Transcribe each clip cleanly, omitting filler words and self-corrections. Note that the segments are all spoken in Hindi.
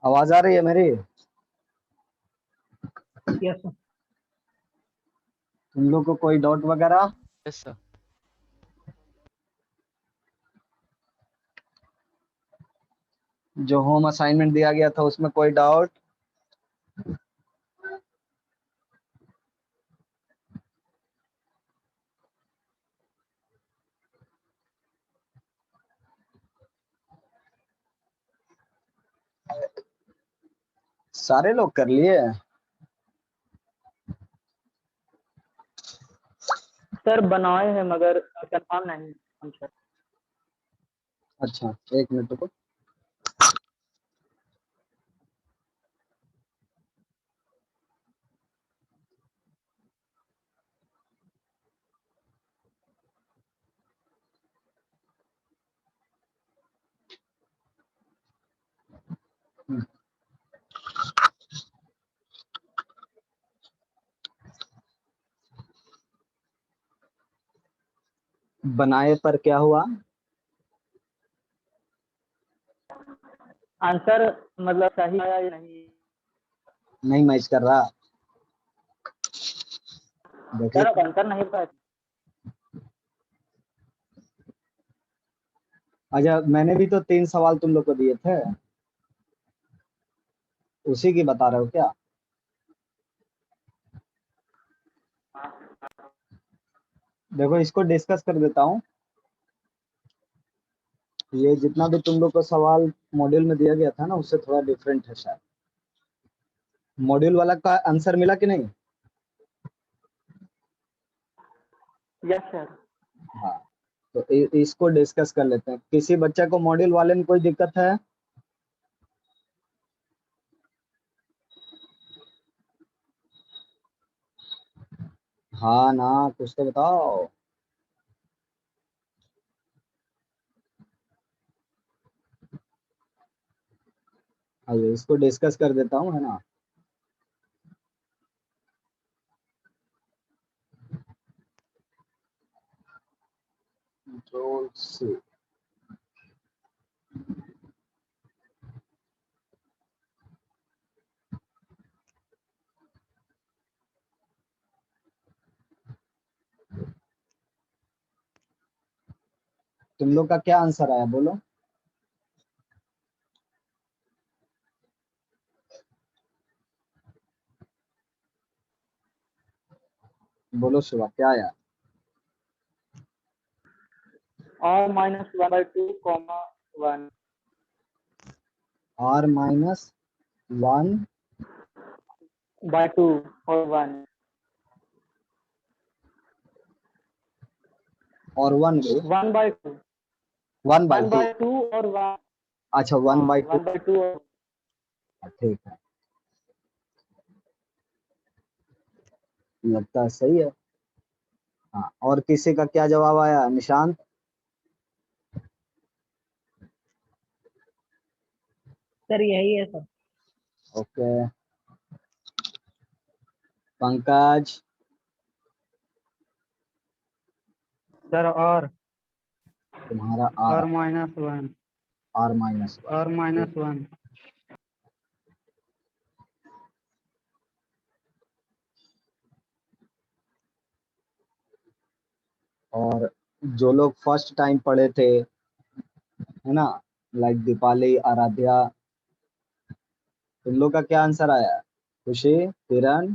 आवाज आ रही है मेरी? Yes sir. तुम लोग को कोई डाउट वगैरह? Yes sir. जो होम असाइनमेंट दिया गया था उसमें कोई डाउट? सारे लोग कर लिए? सर बनाए हैं मगर कंफर्म नहीं हम सर। अच्छा, एक मिनट रुको। बनाए पर क्या हुआ? आंसर मतलब सही आया या नहीं? नहीं मैच कर रहा। देखिए, सर आंसर नहीं पता। अच्छा मैंने भी तो 3 सवाल तुम लोग को दिए थे, उसी की बता रहे हो क्या? देखो इसको डिस्कस कर देता हूँ। ये जितना भी तुम लोग को सवाल मॉड्यूल में दिया गया था ना, उससे थोड़ा डिफरेंट है शायद। मॉड्यूल वाला का आंसर मिला कि नहीं? Yes sir. हाँ, तो इसको डिस्कस कर लेते हैं। किसी बच्चे को मॉड्यूल वाले में कोई दिक्कत है? हाँ ना, कुछ तो बताओ। आइए इसको डिस्कस कर देता हूँ, है ना। Control C. तुम लोग का क्या आंसर आया बोलो? बोलो शिवा, क्या आया? और -1/2, 1। R-1 बाय 2 और 1। और 1 भी? 1/2। 1/2? 1/2 और 1। अच्छा, वन हाँ बाई टू 1/2 और ठीक है, लगता है सही है। हाँ, और किसी का क्या जवाब आया निशांत? सर यही है सर। ओके। पंकज? सर और तुम्हारा आर? -1। R-1 और ठीक। -1। और जो लोग फर्स्ट टाइम पढ़े थे, है ना, लाइक दीपाली, आराध्या, तुम लोग का क्या आंसर आया? खुशी, किरण?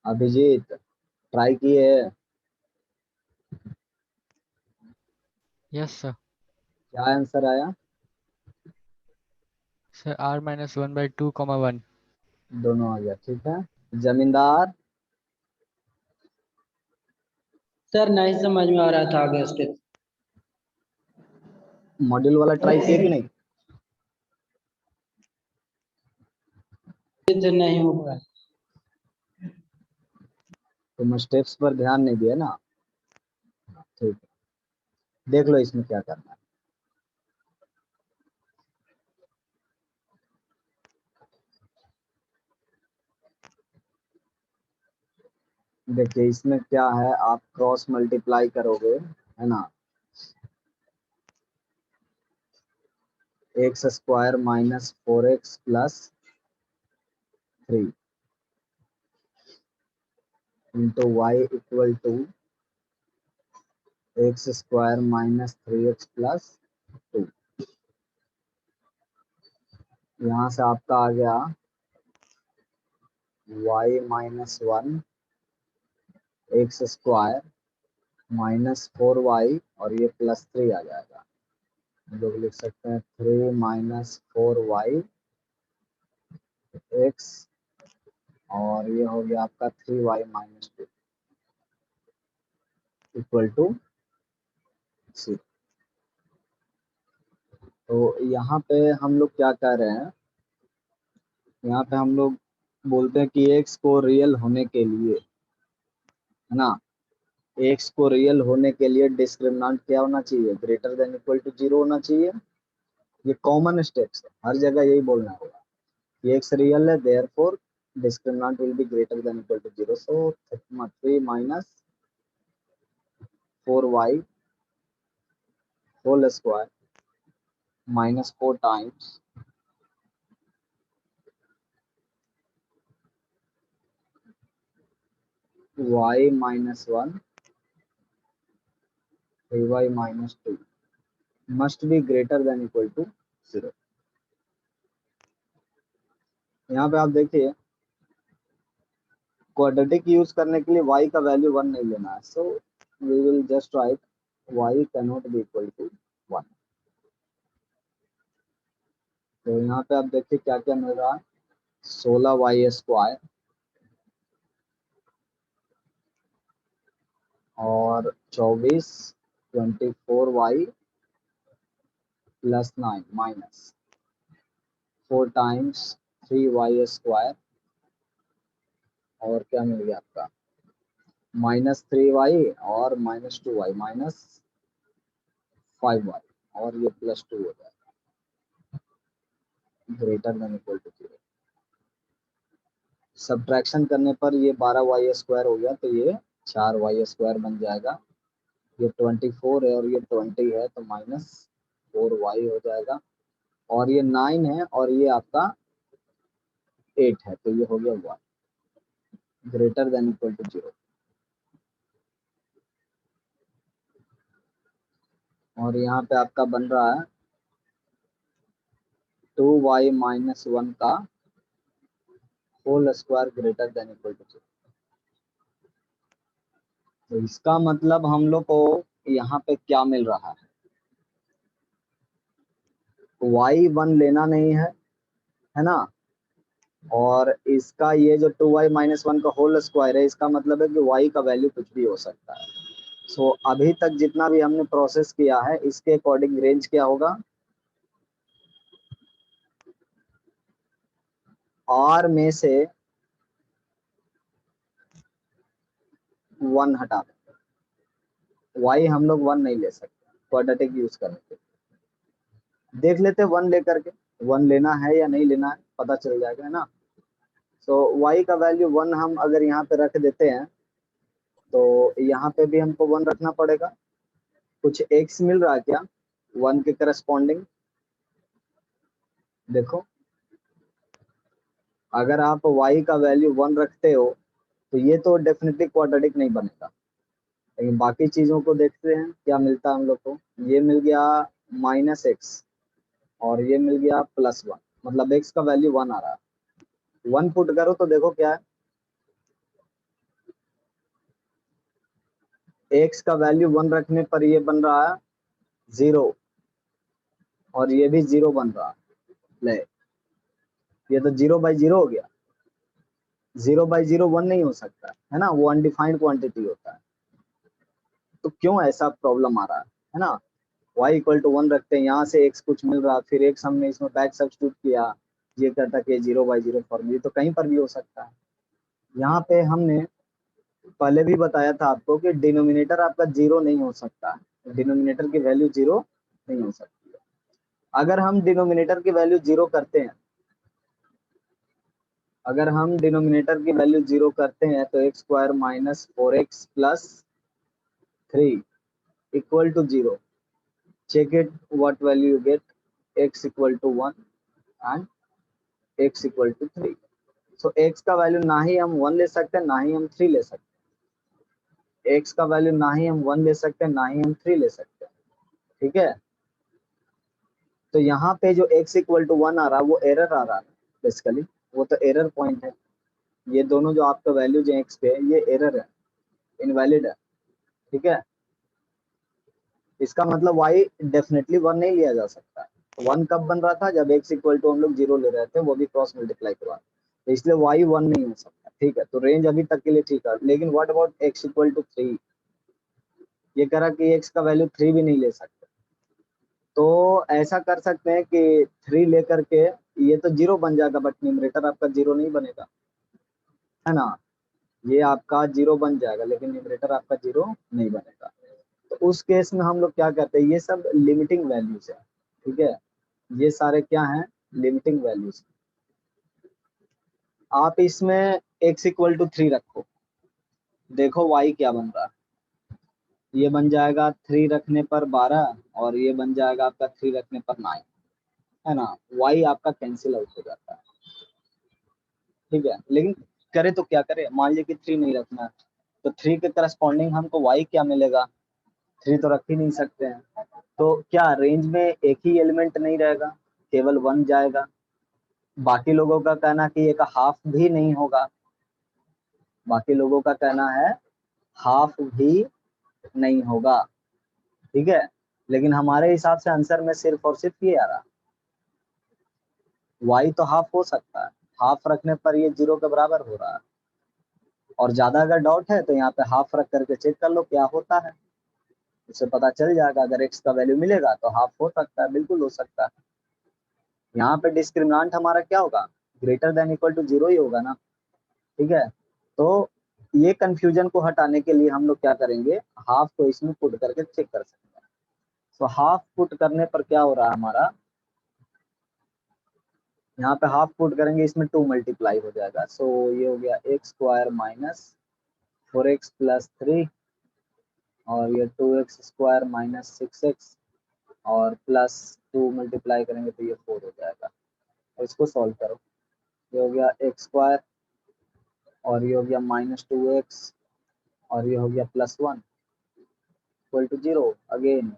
अभिजीत ट्राई किए? Yes sir. क्या आंसर आया? Sir R-1/2, 1। दोनों आ गया, ठीक है। जमींदार? सर नहीं समझ में आ रहा था आगे उसके। मॉड्यूल वाला ट्राई किए कि नहीं? नहीं हो पाया। तुम स्टेप्स पर ध्यान नहीं दिए ना, ठीक है। देख लो इसमें क्या करना है। देखिए इसमें क्या है, आप क्रॉस मल्टीप्लाई करोगे, है ना, x square minus 4x plus 3 into y equal to x square minus 3x plus 2। यहाँ से आपका आ गया y minus 1 x square minus 4y और ये प्लस 3 आ जाएगा। हम लोग लिख सकते हैं 3 माइनस 4y एक्स और ये हो गया आपका 3y माइनस 2 इक्वल टू 0। तो यहाँ पे हम लोग क्या कह रहे हैं, यहाँ पे हम लोग बोलते हैं कि x को रियल होने के लिए, है ना, x को रियल होने के लिए डिस्क्रिमिनेंट क्या होना चाहिए, ग्रेटर देन इक्वल टू 0 होना चाहिए। ये कॉमन स्टेप्स है, हर जगह यही बोलना होगा कि x रियल है, therefore discriminant will be greater than equal to 0। So 3 minus 4y whole square minus 4 times y minus 1 3y minus 2 must be greater than equal to 0। यहाँ पे आप देखिए क्वाड्रेटिक यूज करने के लिए y का वैल्यू 1 नहीं लेना है, so we will just write y can not be equal to 1। तो यहाँ पे आप देखिए क्या क्या मिल रहा है, 16y स्क्वायर और 24y plus 9 minus 4 times 3y square और क्या मिल गया आपका माइनस 3y और माइनस 2y माइनस 5y और ये प्लस 2 हो जाएगा greater than equal to 0। Subtraction करने पर ये 12y स्क्वायर हो गया, तो ये 4y स्क्वायर बन जाएगा। ये 24 है और ये 20 है, तो माइनस 4y हो जाएगा और ये 9 है और ये आपका 8 है, तो ये हो गया 1 ग्रेटर देन इक्वल टू 0। और यहाँ पे आपका बन रहा है 2y माइनस 1 का whole square greater than equal to 0। तो इसका मतलब हम लोग को यहाँ पे क्या मिल रहा है, y1 लेना नहीं है ना, और इसका ये जो 2y माइनस 1 का होल स्क्वायर है, इसका मतलब है कि y का वैल्यू कुछ भी हो सकता है। सो अभी तक जितना भी हमने प्रोसेस किया है इसके अकॉर्डिंग रेंज क्या होगा, r में से 1 हटा दें, y हम लोग 1 नहीं ले सकते, क्वाड्रेटिक यूज करने के देख लेते 1 लेकर के, 1 लेना है या नहीं लेना है पता चल जाएगा, है ना। सो y का वैल्यू 1 हम अगर यहाँ पे रख देते हैं तो यहाँ पे भी हमको 1 रखना पड़ेगा। कुछ x मिल रहा है क्या 1 के करस्पॉन्डिंग, देखो अगर आप y का वैल्यू 1 रखते हो तो ये तो डेफिनेटली क्वाड्रेटिक नहीं बनेगा, लेकिन बाकी चीजों को देखते हैं क्या मिलता है हम लोग को। ये मिल गया माइनस एक्स और ये मिल गया प्लस 1, मतलब x का वैल्यू 1 आ रहा है। 1 पुट करो तो देखो क्या है, x का वैल्यू 1 रखने पर ये बन रहा है 0 और ये भी 0 बन रहा है। ले, ये तो 0/0 हो गया, 0/0 1 नहीं हो सकता है ना, वो अनडिफाइंड क्वांटिटी होता है। तो क्यों ऐसा प्रॉब्लम आ रहा है ना, y इक्वल टू 1 रखते हैं, यहाँ से x कुछ मिल रहा, फिर x हमने इसमें बैक सब्स्टिट्यूट किया, ये कहता कि 0/0 फॉर्म, ये तो कहीं पर भी हो सकता है। यहाँ पे हमने पहले भी बताया था आपको कि डिनोमिनेटर आपका 0 नहीं हो सकता है, डिनोमिनेटर की वैल्यू 0 नहीं हो सकती है। अगर हम डिनोमिनेटर की वैल्यू 0 करते हैं, अगर हम डिनोमिनेटर की वैल्यू 0 करते हैं तो x square minus 4x plus 3 equal to 0, check it what value you get, x equal to 1 and x equal to 3। So x का वैल्यू ना ही हम 1 ले सकते हैं, ना ही हम 3 ले सकते हैं। x का वैल्यू ना ही हम 1 ले सकते हैं, ना ही हम 3 ले सकते हैं। ठीक है, तो यहाँ पे जो x इक्वल टू 1 आ रहा है वो एरर आ रहा है बेसिकली, वो तो एरर पॉइंट है। ये दोनों जो आपका वैल्यू जो x पे है ये एरर है, इनवैलिड है। ठीक है, इसका मतलब y डेफिनेटली 1 नहीं लिया जा सकता। 1 कब बन रहा था, जब x इक्वल टू हम लोग 0 ले रहे थे, वो भी क्रॉस मल्टीप्लाई करवा, तो इसलिए y 1 नहीं हो सकता। ठीक है, तो रेंज अभी तक के लिए ठीक है, लेकिन what about x equal to 3, ये कह रहा कि x का वैल्यू 3 भी नहीं ले सकते। तो ऐसा कर सकते हैं कि 3 लेकर के ये तो 0 बन जाएगा, बट न्यूमरेटर आपका 0 नहीं बनेगा, है ना। ये आपका 0 बन जाएगा, लेकिन न्यूमरेटर आपका 0 नहीं बनेगा। तो उस केस में हम लोग क्या करते हैं, ये सब लिमिटिंग वैल्यूज है। ठीक है, ये सारे क्या हैं, लिमिटिंग वैल्यूज। आप इसमें x इक्वल टू 3 रखो, देखो y क्या बन रहा है। ये बन जाएगा 3 रखने पर 12, और ये बन जाएगा आपका 3 रखने पर 9, है ना। y आपका कैंसिल आउट हो जाता है। ठीक है, लेकिन करे तो क्या करे, मान लीजिए कि 3 नहीं रखना है, तो 3 के करस्पॉन्डिंग हमको y क्या मिलेगा, 3 तो रख ही नहीं सकते हैं। तो क्या रेंज में एक ही एलिमेंट नहीं रहेगा, केवल 1 जाएगा। बाकी लोगों का कहना कि एक हाफ भी नहीं होगा, बाकी लोगों का कहना है हाफ भी नहीं होगा। ठीक है, लेकिन हमारे हिसाब से आंसर में सिर्फ और सिर्फ ये आ रहा, y तो हाफ हो सकता है, हाफ रखने पर ये 0 के बराबर हो रहा है। और ज्यादा अगर डाउट है तो यहाँ पे हाफ रख करके चेक कर लो क्या होता है, उससे पता चल जाएगा। अगर x का वैल्यू मिलेगा तो हाफ हो सकता है, बिल्कुल हो सकता है। यहाँ पे डिस्क्रिमिनेंट हमारा क्या होगा, ग्रेटर देन इक्वल टू 0 ही होगा ना। ठीक है, तो ये कंफ्यूजन को हटाने के लिए हम लोग क्या करेंगे, हाफ को इसमें पुट करके चेक कर सकते हैं। तो हाफ पुट करने पर क्या हो रहा है हमारा, यहाँ पे हाफ पुट करेंगे, इसमें 2 मल्टीप्लाई हो जाएगा। सो ये हो गया x square minus 4x plus 3, और ये 2x स्क्वायर माइनस 6x, और प्लस 2 मल्टीप्लाई करेंगे तो ये 4 हो जाएगा। और इसको सॉल्व करो, ये हो गया एक्स स्क्वायर, और ये हो गया माइनस 2x, और ये हो गया plus 1 equal to 0। Again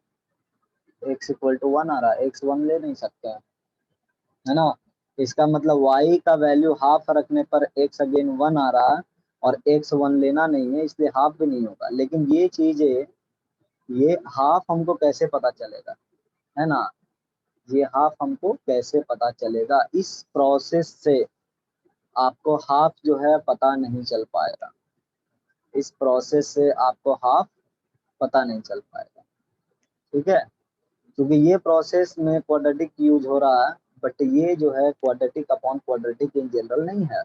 x equal to 1 आ रहा है, x 1 ले नहीं सकते हैं, है ना। इसका मतलब y का वैल्यू हाफ रखने पर x अगेन 1 आ रहा है, और x 1 लेना नहीं है, इसलिए हाफ भी नहीं होगा। लेकिन ये चीजें, ये हाफ हमको कैसे पता चलेगा, है ना, ये हाफ हमको कैसे पता चलेगा, इस प्रोसेस से आपको हाफ जो है पता नहीं चल पाएगा, इस प्रोसेस से आपको हाफ पता नहीं चल पाएगा। ठीक है, क्योंकि ये प्रोसेस में क्वाड्रेटिक यूज हो रहा है, बट ये जो है quadratic upon quadratic in general नहीं है।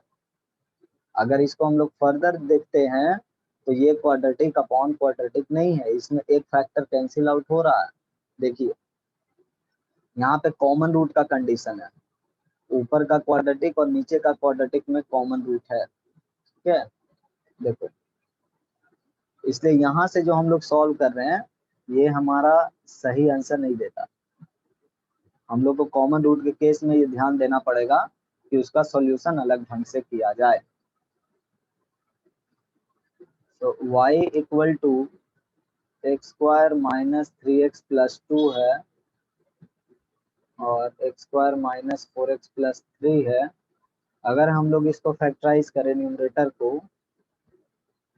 अगर इसको हम लोग फर्दर देखते हैं तो ये क्वाड्रेटिक अपॉन क्वाड्रेटिक नहीं है, इसमें एक फैक्टर कैंसिल आउट हो रहा है। देखिए यहाँ पे कॉमन रूट का कंडीशन है, ऊपर का क्वाड्रेटिक और नीचे का क्वाड्रेटिक में कॉमन रूट है। ठीक है, देखो इसलिए यहाँ से जो हम लोग सॉल्व कर रहे हैं ये हमारा सही आंसर नहीं देता। हम लोग को कॉमन रूट के केस में ये ध्यान देना पड़ेगा कि उसका सॉल्यूशन अलग ढंग से किया जाए। तो y equal to x square minus 3x plus 2 है, और x square minus 4x plus 3 है। अगर हम लोग इसको फैक्टराइज करें न्यूमरेटर को,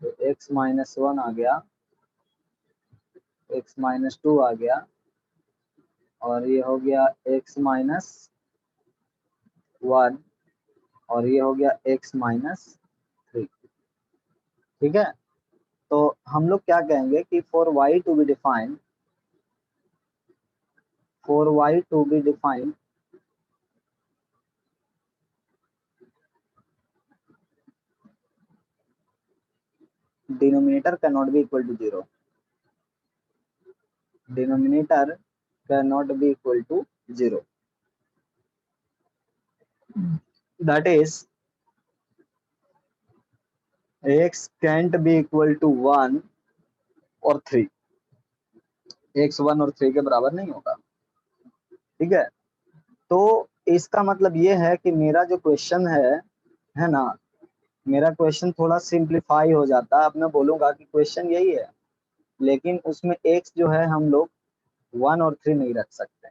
तो x माइनस 1 आ गया, x माइनस 2 आ गया, और ये हो गया x माइनस 1, और ये हो गया x माइनस 3। ठीक है, तो हम लोग क्या कहेंगे कि for y to be defined, for y to be defined denominator cannot be equal to 0, denominator cannot be equal to 0, that is x can't be equal to 1 और 3, x 1 और 3 के बराबर नहीं होगा। ठीक है, तो इसका मतलब ये है कि मेरा जो क्वेश्चन है ना, मेरा क्वेश्चन थोड़ा सिंप्लीफाई हो जाता है। अब मैं बोलूंगा कि क्वेश्चन यही है, लेकिन उसमें x जो है हम लोग 1 और 3 नहीं रख सकते।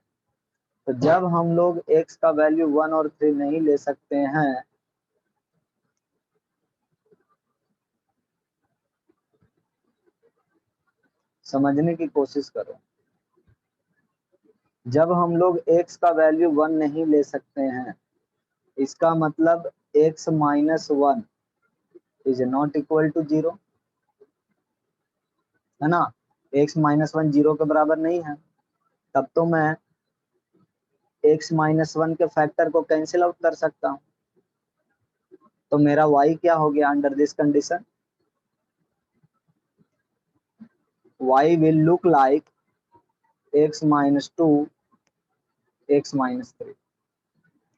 तो जब हम लोग x का वैल्यू 1 और 3 नहीं ले सकते हैं, समझने की कोशिश करो, जब हम लोग x का वैल्यू 1 नहीं ले सकते हैं, इसका मतलब x minus 1 is not equal to 0, है ना। x माइनस 1 0 के बराबर नहीं है, तब तो मैं x माइनस 1 के फैक्टर को कैंसिल आउट कर सकता हूँ। तो मेरा y क्या हो गया under this condition? y will look like x minus 2 x minus 3।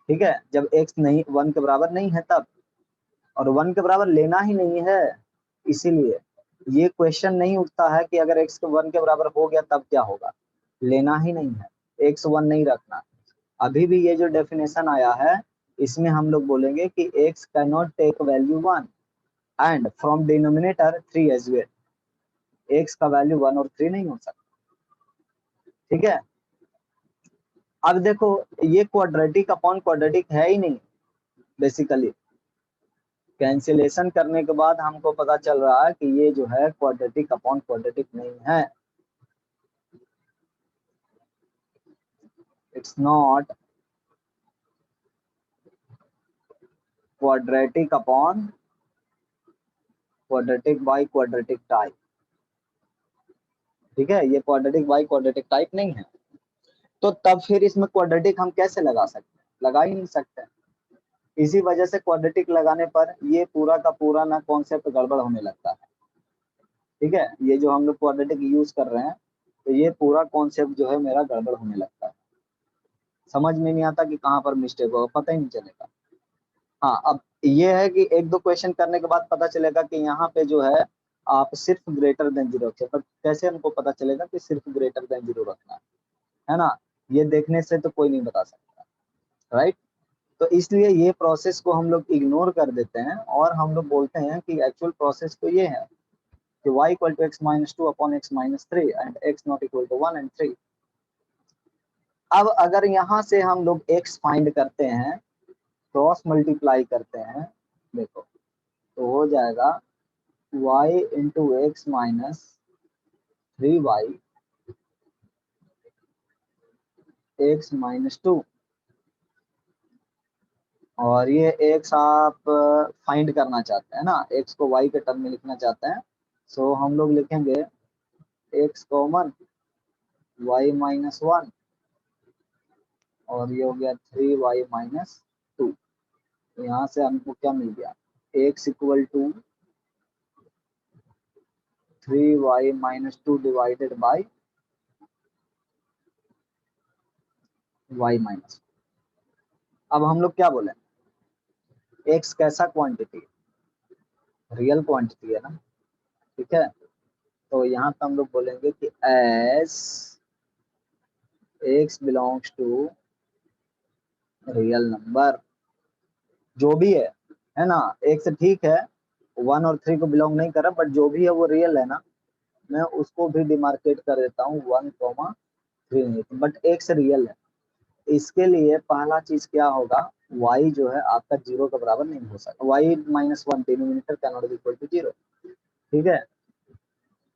ठीक है, जब x नहीं 1 के बराबर नहीं है तब, और 1 के बराबर लेना ही नहीं है, इसीलिए ये क्वेश्चन नहीं उठता है कि अगर x 1 के बराबर हो गया तब क्या होगा। लेना ही नहीं है, x 1 नहीं रखना। अभी भी ये जो डेफिनेशन आया है, इसमें हम लोग बोलेंगे कि x cannot take value 1 and from denominator 3 as well. x का वैल्यू 1 और 3 नहीं हो सकता। ठीक है, अब देखो ये क्वाड्रेटिक अपॉन क्वाड्रेटिक है ही नहीं बेसिकली। कैंसिलेशन करने के बाद हमको पता चल रहा है कि ये जो है क्वाड्रेटिक अपॉन क्वाड्रेटिक नहीं है। It's not quadratic upon quadratic by quadratic type. ठीक है, ये क्वाड्रेटिक बाय क्वाड्रेटिक टाइप नहीं है। तो तब फिर इसमें क्वाड्रेटिक हम कैसे लगा सकते हैं? लगा ही नहीं सकते। इसी वजह से क्वाड्रेटिक लगाने पर ये पूरा का पूरा ना कॉन्सेप्ट गड़बड़ होने लगता है। ठीक है, ये जो हम लोग क्वाड्रेटिक यूज कर रहे हैं, तो ये पूरा कॉन्सेप्ट जो है मेरा गड़बड़ होने लगता है। समझ में नहीं आता कि कहाँ पर मिस्टेक होगा, पता ही नहीं चलेगा। हाँ, अब ये है कि एक दो क्वेश्चन करने के बाद पता चलेगा कि यहाँ पे जो है आप सिर्फ ग्रेटर देन 0 रखें, पर कैसे हमको पता चलेगा कि सिर्फ ग्रेटर देन 0 रखना है ना। ये देखने से तो कोई नहीं बता सकता, राइट। तो इसलिए ये प्रोसेस को हम लोग इग्नोर कर देते हैं और हम लोग बोलते हैं कि एक्चुअल प्रोसेस तो ये है कि y equal to x minus 2 upon x minus 3 and x not equal to 1 and 3। अब अगर यहाँ से हम लोग x फाइंड करते हैं, क्रॉस मल्टीप्लाई करते हैं, देखो तो हो जाएगा y into x minus 3y x minus 2, और ये x आप फाइंड करना चाहते हैं ना, x को y के टर्म में लिखना चाहते हैं। सो हम लोग लिखेंगे x कॉमन y माइनस 1, और ये हो गया 3y माइनस 2। यहाँ से हमको क्या मिल गया, x equal to 3y minus 2 divided by y minus. अब हम लोग क्या बोले, x कैसा क्वांटिटी, रियल क्वांटिटी है ना। ठीक है, तो यहाँ पे हम लोग बोलेंगे कि as x belongs to real number, जो भी है ना। x ठीक है, 1 और 3 को बिलोंग नहीं कर रहा, बट जो भी है वो रियल है ना, मैं उसको भी डिमार्केट कर देता हूँ 1,3 नहीं, बट x रियल है। इसके लिए पहला चीज क्या होगा, y जो है आपका 0 के बराबर नहीं हो सकता, y minus 1 denominator can not be equal to 0। ठीक है,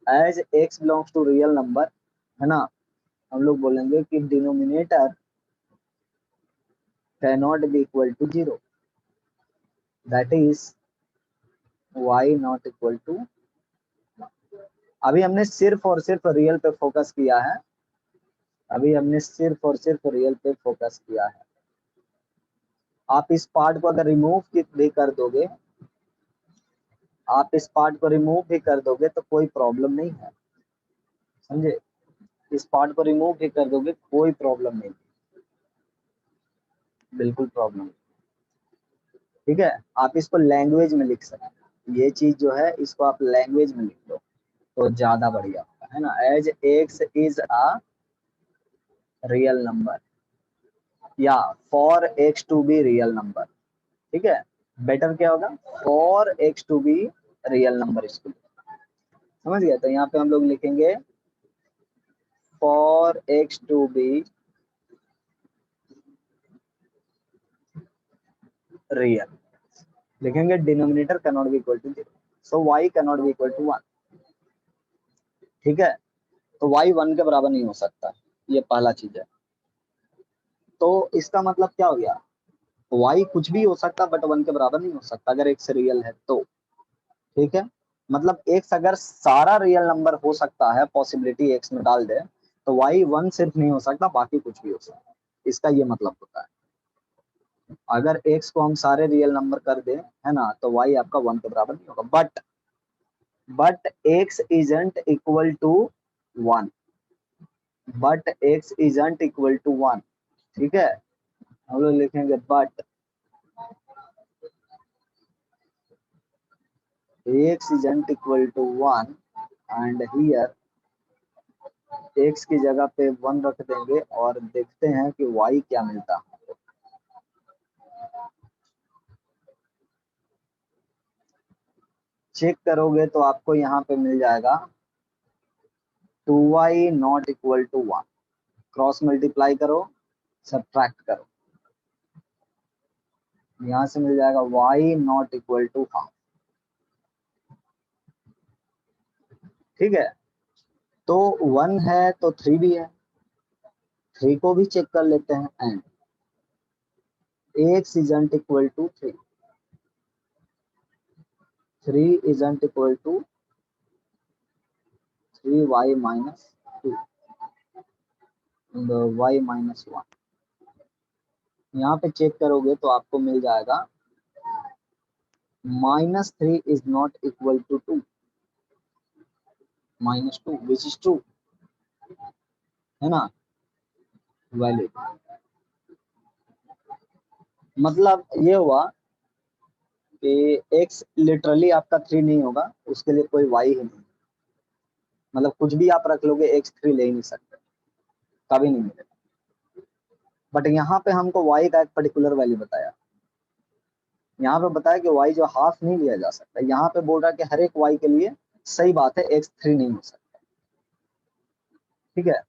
as x belongs to real number, है ना, हम लोग बोलेंगे कि denominator can not be equal to 0, that is y not equal to. अभी हमने सिर्फ और सिर्फ रियल पे फोकस किया है, अभी हमने सिर्फ और सिर्फ रियल पे फोकस किया है। आप इस पार्ट को अगर रिमूव भी कर दोगे, आप इस पार्ट को रिमूव भी कर दोगे तो कोई प्रॉब्लम नहीं है, समझे। इस पार्ट को रिमूव भी कर दोगे कोई प्रॉब्लम नहीं, बिल्कुल प्रॉब्लम। ठीक है, आप इसको लैंग्वेज में लिख सकते हैं, ये चीज जो है इसको आप लैंग्वेज में लिख दो तो ज्यादा बढ़िया होगा, है ना। As x is a real number, या for x to be real number, ठीक है। बेटर क्या होगा, for x to be real number, इसको समझ गया। तो यहाँ पे हम लोग लिखेंगे for x to be real, लिखेंगे denominator can not be equal to 0, so y can not be equal to 1, ठीक है। तो y 1 के बराबर नहीं हो सकता, ये पहला चीज है। तो इसका मतलब क्या हो गया, y कुछ भी हो सकता बट 1 के बराबर नहीं हो सकता अगर x रियल है तो, ठीक है। मतलब x अगर सारा रियल नंबर हो सकता है, पॉसिबिलिटी x में डाल दे, तो y 1 सिर्फ नहीं हो सकता, बाकी कुछ भी हो सकता है, इसका ये मतलब होता है। अगर x को हम सारे रियल नंबर कर दें, है ना, तो y आपका 1 के बराबर नहीं होगा, but x isn't equal to 1, but x isn't equal to 1, ठीक है। हम लोग लिखेंगे but x isn't equal to 1 and here x की जगह पे 1 रख देंगे और देखते हैं कि y क्या मिलता है। चेक करोगे तो आपको यहाँ पे मिल जाएगा 2y not equal to 1, cross multiply करो, सब्ट्रैक्ट करो, यहाँ से मिल जाएगा y not equal to half, ठीक है। तो 1 है तो 3 भी है, 3 को भी चेक कर लेते हैं, and x isn't equal to 3, 3 isn't equal to 3y minus 2 and y minus 1। यहाँ पे चेक करोगे तो आपको मिल जाएगा -3 is not equal to 2, -2 which is true, है ना, वैलिड। मतलब ये हुआ कि x लिटरली आपका 3 नहीं होगा, उसके लिए कोई y ही नहीं, मतलब कुछ भी आप रख लोगे x 3 ले ही नहीं सकते, कभी नहीं मिलेगा। बट यहाँ पे हमको y का एक पर्टिकुलर वैल्यू बताया, यहाँ पे बताया कि y जो हाफ नहीं लिया जा सकता, यहाँ पे बोल रहा है कि हर एक y के लिए सही बात है x 3 नहीं हो सकता, ठीक है।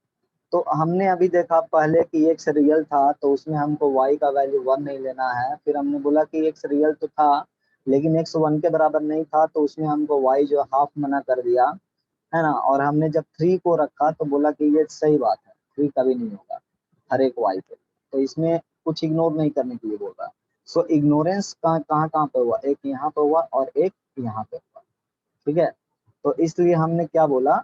तो हमने अभी देखा पहले कि x रियल था तो उसमें हमको y का वैल्यू 1 नहीं लेना है, फिर हमने बोला कि x रियल तो था लेकिन x 1 के बराबर नहीं था, तो उसमें हमको y जो हाफ मना कर दिया, है ना। और हमने जब 3 को रखा तो बोला कि ये सही बात है, 3 कभी नहीं होगा हर एक y पे, तो इसमें कुछ इग्नोर नहीं करने के लिए बोल रहा है। सो इग्नोरेंस कहाँ कहाँ पे हुआ, एक यहाँ पे हुआ और एक यहाँ पे हुआ, ठीक है। तो इसलिए हमने क्या बोला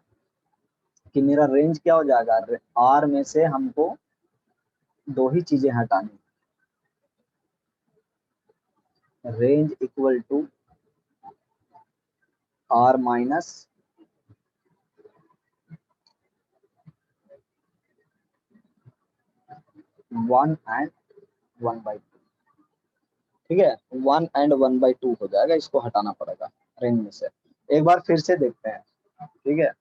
कि मेरा रेंज क्या हो जाएगा, r में से हमको 2 ही चीजें हटानी, range equal to r minus 1 and 1/2, ठीक है। 1 एंड 1/2 हो जाएगा, इसको हटाना पड़ेगा रेंज में से। एक बार फिर से देखते हैं, ठीक है।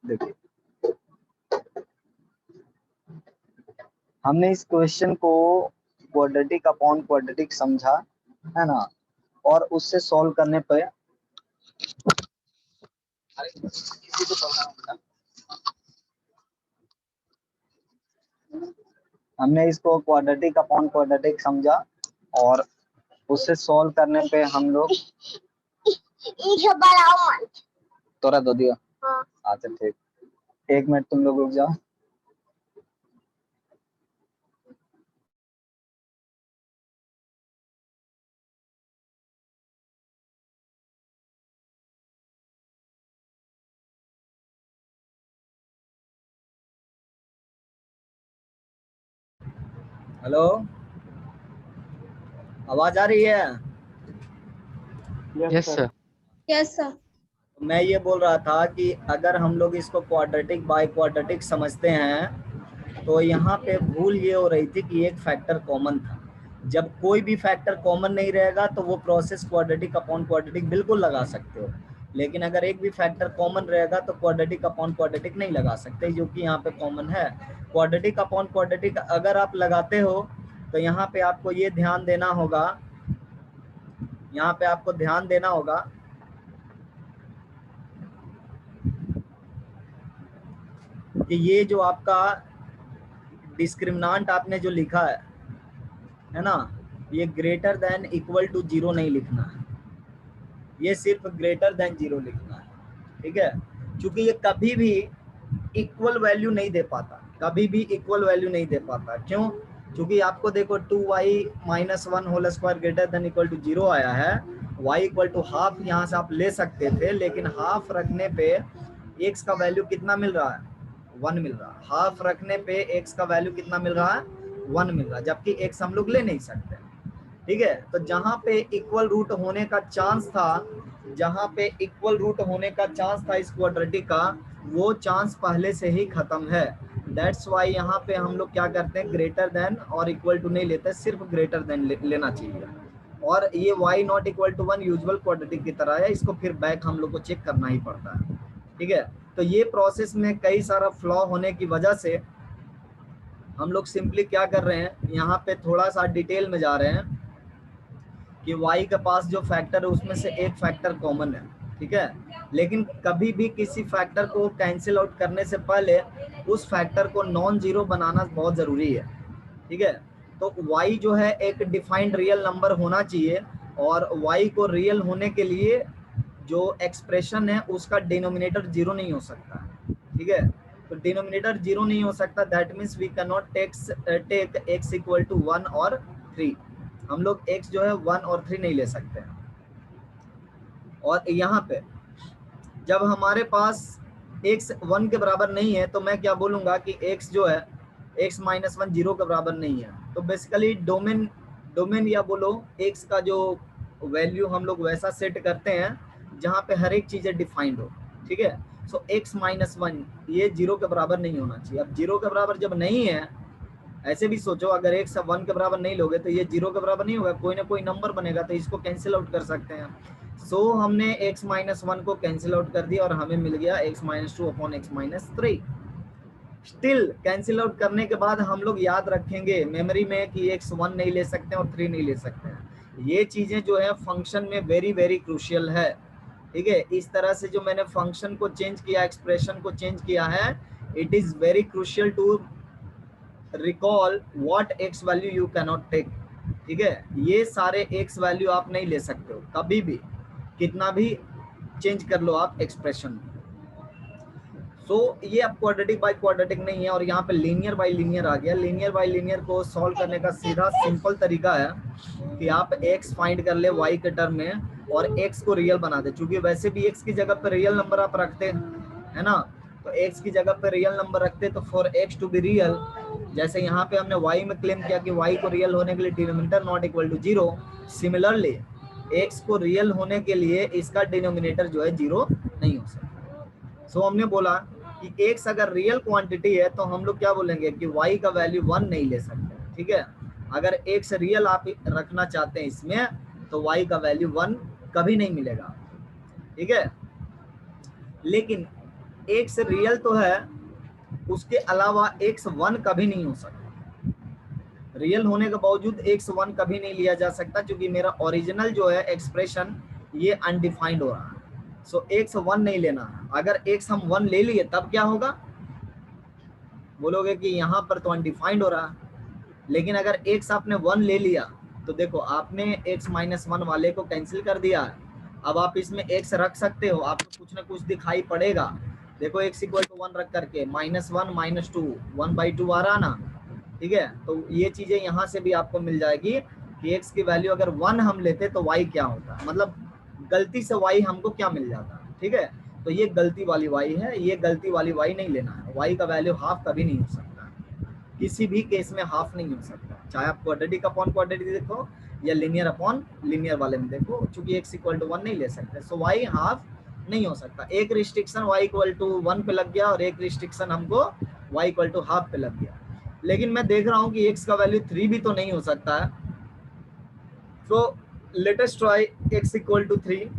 देखिए हमने इस क्वेश्चन को क्वाड्रेटिक अपॉन क्वाड्रेटिक समझा, है ना, और उससे सॉल्व करने पे किसी को हमने इसको क्वाड्रेटिक अपॉन क्वाड्रेटिक समझा और उससे सॉल्व करने पे हम लोग तोरा दो दिया, अच्छा ठीक, 1 मिनट तुम लोग रुक जाओ। हेलो, आवाज आ रही है? Yes, sir. Yes sir. मैं ये बोल रहा था कि अगर हम लोग इसको क्वाड्रेटिक बाय क्वाड्रेटिक समझते हैं तो यहाँ पे भूल ये हो रही थी कि एक फैक्टर कॉमन था। जब कोई भी फैक्टर कॉमन नहीं रहेगा तो वो प्रोसेस क्वाड्रेटिक अपॉन क्वाड्रेटिक बिल्कुल लगा सकते हो, लेकिन अगर एक भी फैक्टर कॉमन रहेगा तो क्वाड्रेटिक अपॉन क्वाड्रेटिक नहीं लगा सकते, जो कि यहाँ पे कॉमन है। क्वाड्रेटिक अपॉन क्वाड्रेटिक अगर आप लगाते हो तो यहाँ पे आपको ये ध्यान देना होगा, यहाँ पे आपको ध्यान देना होगा कि ये जो आपका डिस्क्रिमिनांट आपने जो लिखा है ना, ये ग्रेटर देन इक्वल टू 0 नहीं लिखना है, ये सिर्फ ग्रेटर देन 0 लिखना है, ठीक है। क्योंकि ये कभी भी इक्वल वैल्यू नहीं दे पाता, कभी भी इक्वल वैल्यू नहीं दे पाता। क्यों? क्योंकि आपको देखो 2y minus 1 whole square greater than equal to 0 आया है, y इक्वल टू हाफ यहाँ से आप ले सकते थे, लेकिन हाफ रखने पे x का वैल्यू कितना मिल रहा है? 1 मिल रहा है। हाफ रखने पे x का वैल्यू कितना मिल रहा है? 1 मिल रहा है, जबकि x हम लोग ले नहीं सकते, ठीक है। तो जहां पे इक्वल रूट होने का चांस था, जहां पे इक्वल रूट होने का चांस था इस क्वाड्रेटिक का, वो चांस पहले से ही खत्म है। दैट्स वाई यहाँ पे हम लोग क्या करते हैं, ग्रेटर देन और इक्वल टू नहीं लेते, सिर्फ ग्रेटर देन लेना चाहिए। और ये y not equal to 1 usual quadratic की तरह है, इसको फिर बैक हम लोग को चेक करना ही पड़ता है, ठीक है। तो ये प्रोसेस में कई सारा फ्लॉ होने की वजह से हम लोग सिंपली क्या कर रहे हैं, यहाँ पे थोड़ा सा डिटेल में जा रहे हैं कि y के पास जो फैक्टर है उसमें से एक फैक्टर कॉमन है, ठीक है। लेकिन कभी भी किसी फैक्टर को कैंसिल आउट करने से पहले उस फैक्टर को नॉन जीरो बनाना बहुत जरूरी है, ठीक है। तो y जो है एक डिफाइंड रियल नंबर होना चाहिए, और y को रियल होने के लिए जो एक्सप्रेशन है उसका डिनोमिनेटर जीरो नहीं हो सकता, ठीक है। तो डिनोमिनेटर जीरो नहीं हो सकता, that means we can not take x equal to 1 और 3, हम लोग x जो है 1 और 3 नहीं ले सकते हैं। और यहाँ पे जब हमारे पास x 1 के बराबर नहीं है तो मैं क्या बोलूंगा कि x जो है x माइनस 1 0 के बराबर नहीं है। तो बेसिकली डोमेन या बोलो x का जो वैल्यू हम लोग वैसा सेट करते हैं जहाँ पे हर एक चीजें डिफाइंड हो, ठीक है। सो x माइनस 1 ये 0 के बराबर नहीं होना चाहिए। अब 0 के बराबर जब नहीं है, ऐसे भी सोचो अगर x 1 के बराबर नहीं लोगे तो ये 0 के बराबर नहीं होगा, कोई ना कोई नंबर बनेगा, तो इसको कैंसिल आउट कर सकते हैं। सो हमने x माइनस 1 को कैंसिल आउट कर दिया और हमें मिल गया x minus 2 upon x minus 3। Still cancel out करने के बाद हम लोग याद रखेंगे मेमोरी में कि x 1 नहीं ले सकते और 3 नहीं ले सकते हैं। ये चीजें जो है फंक्शन में वेरी वेरी क्रूशियल है, ठीक है। इस तरह से जो मैंने फंक्शन को चेंज किया, एक्सप्रेशन को चेंज किया है, it is very crucial to recall what x value you can not take, ठीक है। ये सारे x वैल्यू आप नहीं ले सकते हो कभी भी, कितना भी चेंज कर लो आप एक्सप्रेशन। सो ये अब क्वाड्रेटिक बाय क्वाड्रेटिक नहीं है, और यहाँ पे लीनियर बाय लीनियर आ गया। लीनियर बाय लीनियर को सॉल्व करने का सीधा सिंपल तरीका है कि आप x फाइंड कर ले y के टर्म में और x को रियल बना दे। चूंकि वैसे भी x की जगह पे रियल नंबर आप रखते है ना, तो x की जगह पे रियल नंबर रखते, तो for x to be real, जैसे यहाँ पे हमने y में क्लेम किया कि y को रियल होने के लिए denominator not equal to 0, similarly x को रियल होने के लिए इसका डिनोमिनेटर जो है 0 नहीं हो सकता। सो हमने बोला कि x अगर रियल क्वांटिटी है तो हम लोग क्या बोलेंगे कि y का वैल्यू 1 नहीं ले सकते, ठीक है। अगर x रियल आप रखना चाहते हैं इसमें तो y का वैल्यू 1 कभी नहीं मिलेगा, ठीक है। लेकिन x रियल तो है, उसके अलावा x 1 कभी नहीं हो सकता। रियल होने के बावजूद x 1 कभी नहीं लिया जा सकता, क्योंकि मेरा ओरिजिनल जो है एक्सप्रेशन ये अनडिफाइंड हो रहा है। सो x 1 नहीं लेना। अगर x हम 1 ले लिए तब क्या होगा, बोलोगे कि यहाँ पर तो अनडिफाइंड हो रहा है। लेकिन अगर x आपने 1 ले लिया तो देखो आपने x माइनस 1 वाले को कैंसिल कर दिया है। अब आप इसमें x रख सकते हो, आपको कुछ ना कुछ दिखाई पड़ेगा। देखो x इक्वल टू 1 रख करके -1 -2 1/2 आ रहा ना, ठीक है। तो ये चीजें यहाँ से भी आपको मिल जाएगी कि x की वैल्यू अगर 1 हम लेते तो y क्या होता, मतलब गलती से y हमको क्या मिल जाता, ठीक है। तो ये गलती वाली y है, ये गलती वाली y नहीं लेना है। y का वैल्यू हाफ कभी नहीं हो सकता, किसी भी केस में हाफ नहीं हो सकता, चाहे आप क्वाड्रेटिक अपॉन क्वाड्रेटिक देखो या लिनियर अपॉन लिनियर वाले में देखो, चूंकि x इक्वल टू 1 नहीं ले सकते, सो y हाफ नहीं हो सकता। एक रिस्ट्रिक्शन y इक्वल टू 1 पे लग गया और एक रिस्ट्रिक्शन हमको y इक्वल टू हाफ पे लग गया। लेकिन मैं देख रहा हूँ कि x का वैल्यू 3 भी तो नहीं हो सकता है। So let us try x equal to 3।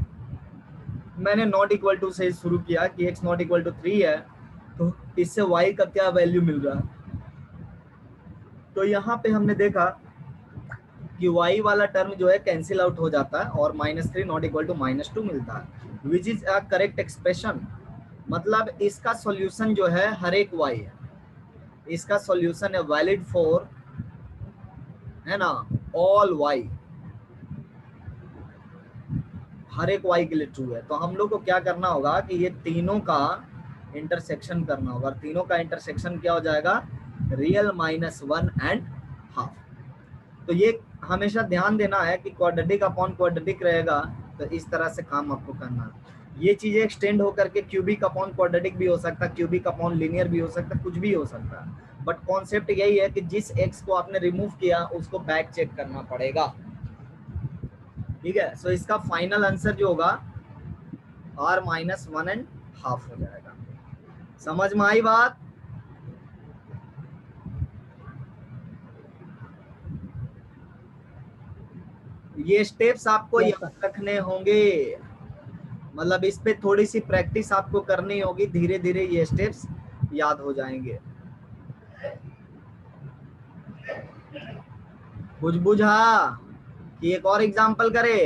मैंने नॉट इक्वल टू से शुरू किया कि x नॉट इक्वल टू 3 है, तो इससे y का क्या वैल्यू मिल रहा है। तो यहाँ पे हमने देखा कि y वाला टर्म जो है कैंसिल आउट हो जाता है और -3 नॉट इक्वल टू -2 मिलता है, which is a correct expression. मतलब इसका सॉल्यूशन जो है हर एक y है, इसका सॉल्यूशन है वैलिड फॉर, है ना, ऑल y, हर एक y के लिए ट्रू है। तो हम लोग को क्या करना होगा कि ये तीनों का इंटरसेक्शन करना होगा। तीनों का इंटरसेक्शन क्या हो जाएगा, रियल -1 एंड हाफ। तो ये हमेशा ध्यान देना है कि क्वाड्रेटिक अपॉन क्वाड्रेटिक रहेगा, तो इस तरह से काम आपको करना है। ये चीजें एक्सटेंड होकर के क्यूबिक अपॉन क्वाड्रेटिक भी हो सकता है, क्यूबिक अपॉन लिनियर भी हो सकता है, कुछ भी हो सकता है। बट कॉन्सेप्ट यही है कि जिस एक्स को आपने रिमूव किया उसको बैक चेक करना पड़ेगा, ठीक है। सो इसका फाइनल आंसर जो होगा r-1 एंड हाफ हो जाएगा। समझ में आई बात? ये स्टेप्स आपको Yes, याद रखने होंगे, मतलब इस पे थोड़ी सी प्रैक्टिस आपको करनी होगी, धीरे धीरे ये स्टेप्स याद हो जाएंगे। कुछ बुझा कि एक और एग्जांपल करे?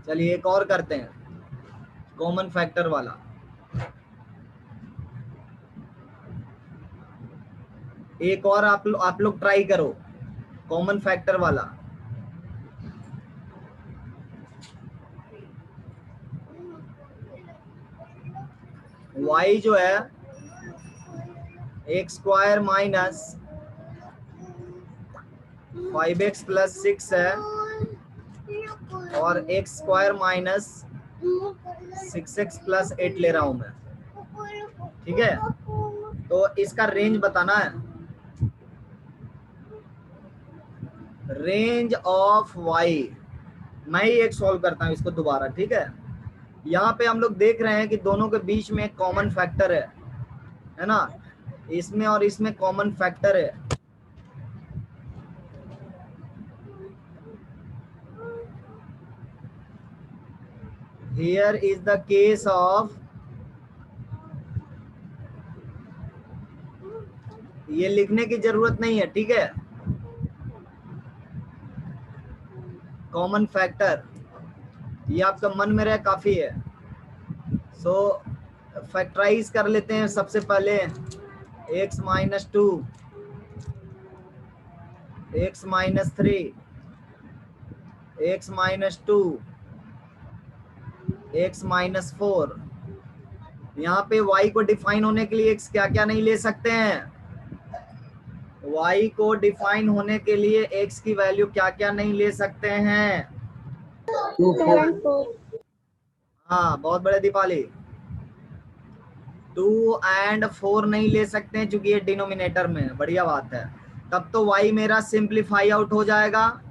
चलिए एक और करते हैं, कॉमन फैक्टर वाला। एक और आप लोग ट्राई करो, कॉमन फैक्टर वाला। y जो है x square minus 5x plus 6 है और x square minus 6x plus 8 ले रहा हूं मैं, ठीक है। तो इसका रेंज बताना है, रेंज ऑफ y। मैं ही एक सॉल्व करता हूं इसको दोबारा, ठीक है। यहाँ पे हम लोग देख रहे हैं कि दोनों के बीच में एक कॉमन फैक्टर है ना, इसमें और इसमें कॉमन फैक्टर है। Here is the case of, ये लिखने की जरूरत नहीं है, ठीक है। कॉमन फैक्टर ये आपका मन में रहे काफी है। सो फैक्टराइज कर लेते हैं सबसे पहले, x minus 2, x minus 3, x minus 2, x minus 4। यहाँ पे y को डिफाइन होने के लिए x क्या क्या नहीं ले सकते हैं, y को डिफाइन होने के लिए x की वैल्यू क्या क्या नहीं ले सकते हैं। 2, 4। हाँ बहुत बड़े दीपाली, 2 एंड 4 नहीं ले सकते हैं क्योंकि ये डिनोमिनेटर में है। बढ़िया बात है, तब तो y मेरा सिंप्लीफाई आउट हो जाएगा,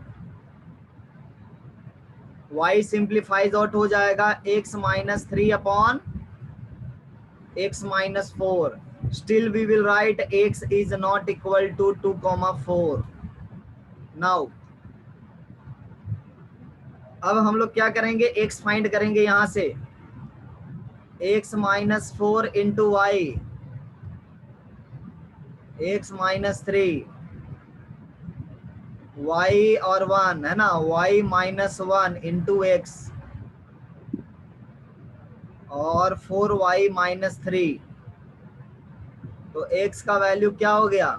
y सिंप्लीफाइज आउट हो जाएगा x minus 3 upon x minus 4। Still we will write x is not equal to 2,4। Now अब हम लोग क्या करेंगे, x फाइंड करेंगे यहाँ से, x minus 4 into y, x minus 3, y और 1 है ना, y माइनस 1 इंटू एक्स और 4y माइनस 3। तो x का वैल्यू क्या हो गया,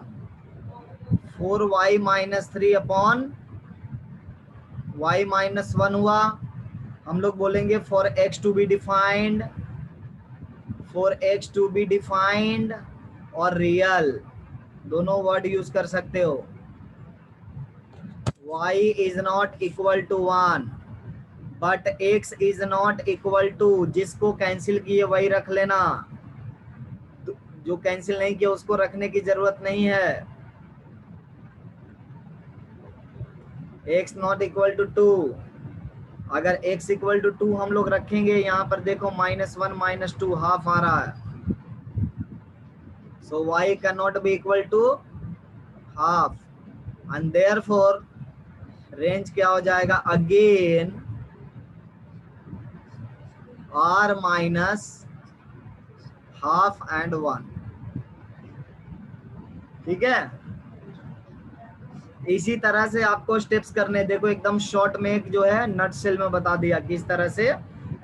4y minus 3 upon y minus 1 हुआ। हम लोग बोलेंगे for x to be defined, for x to be defined और रियल, दोनों वर्ड यूज कर सकते हो। y is not equal to 1 but x is not equal to, जिसको कैंसिल किए वही रख लेना, जो कैंसिल नहीं किया उसको रखने की जरूरत नहीं है। x नॉट इक्वल टू 2, अगर x इक्वल टू 2 हम लोग रखेंगे, यहाँ पर देखो -1 -2 हाफ आ रहा है, so y can not be equal to half and therefore range क्या हो जाएगा again r minus half and 1। ठीक है, इसी तरह से आपको स्टेप्स करने, देखो एकदम शॉर्ट में एक जो है नट सेल में बता दिया किस तरह से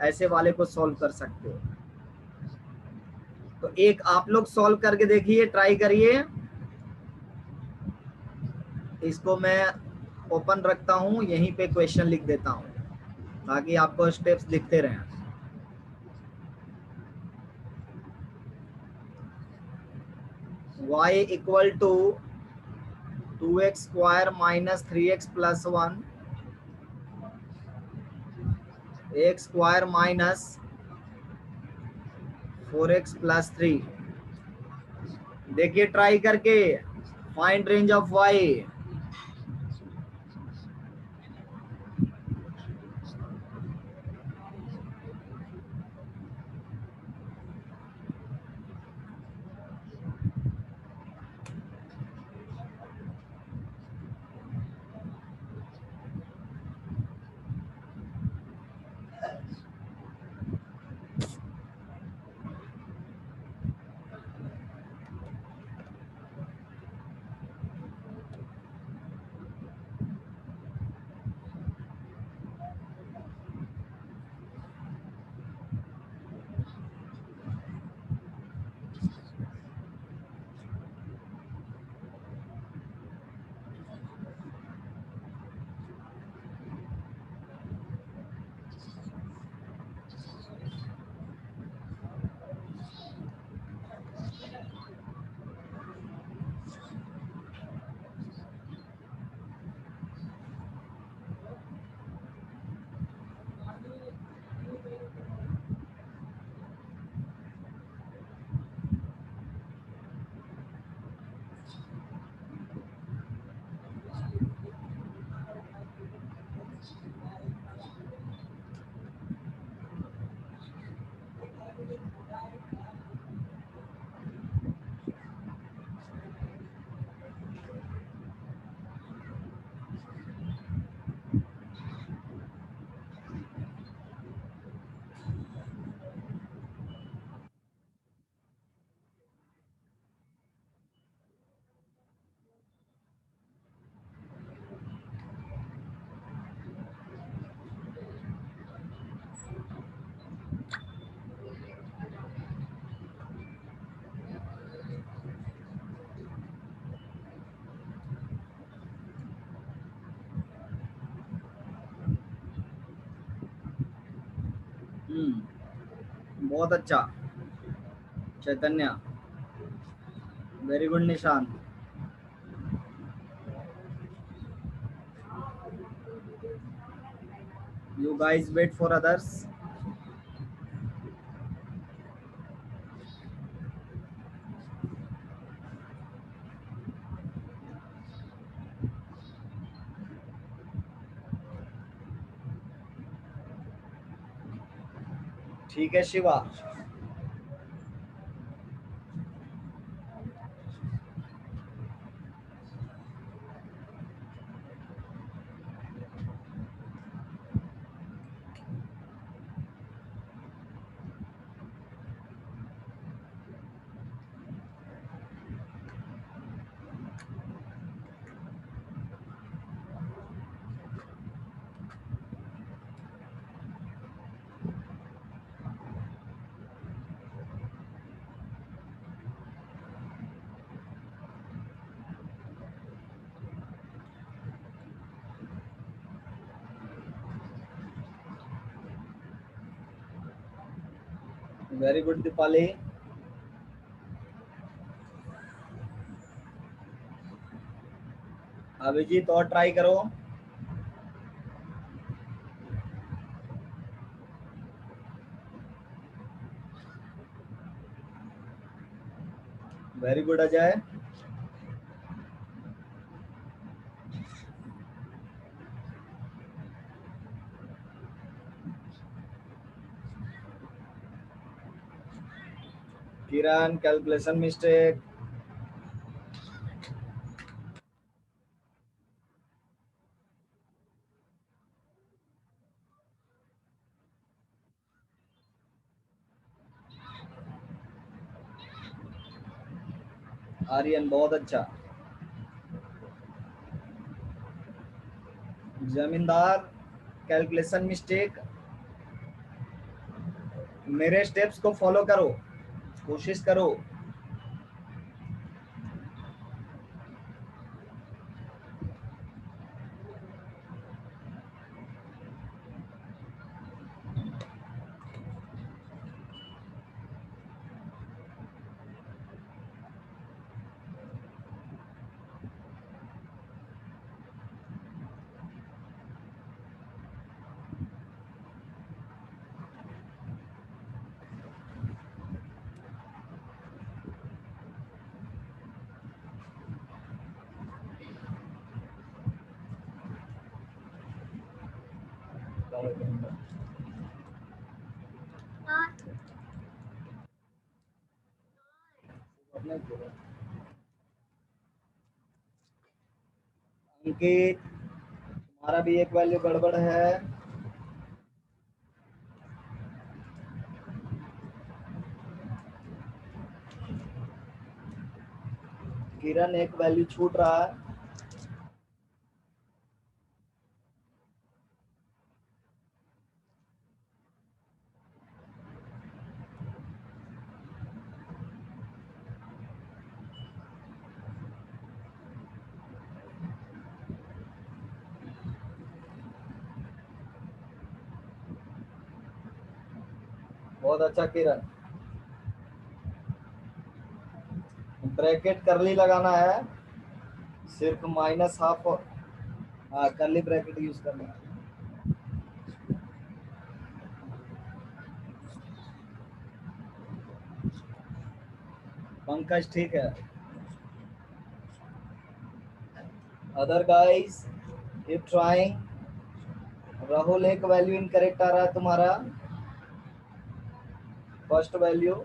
ऐसे वाले को सॉल्व कर सकते हो। तो एक आप लोग सॉल्व करके देखिए, ट्राई करिए। इसको मैं ओपन रखता हूं, यहीं पे क्वेश्चन लिख देता हूं ताकि आपको स्टेप्स दिखते रहें। y equal to 2x square minus 3x plus 1, x square minus 4x plus 3। देखिए ट्राई करके, फाइंड रेंज ऑफ y। बहुत अच्छा Chaitanya, very good Nishant. You guys wait for others. ठीक है शिवा। Very good Deepali. अभिजीत और ट्राई करो। Very good Ajay. Kiran calculation mistake. Aryan बहुत अच्छा। Zamindar calculation mistake. मेरे स्टेप्स को फॉलो करो, कोशिश करो। अंकित, तुम्हारा भी एक वैल्यू गड़बड़ है। किरण एक वैल्यू छूट रहा है। बहुत अच्छा किरण। ब्रैकेट करली लगाना है, सिर्फ -12। हाँ, करली ब्रैकेट यूज करना है। पंकज ठीक है। Other guys keep trying. Rahul एक वैल्यू इनकरेक्ट आ रहा है तुम्हारा, फर्स्ट वैल्यू।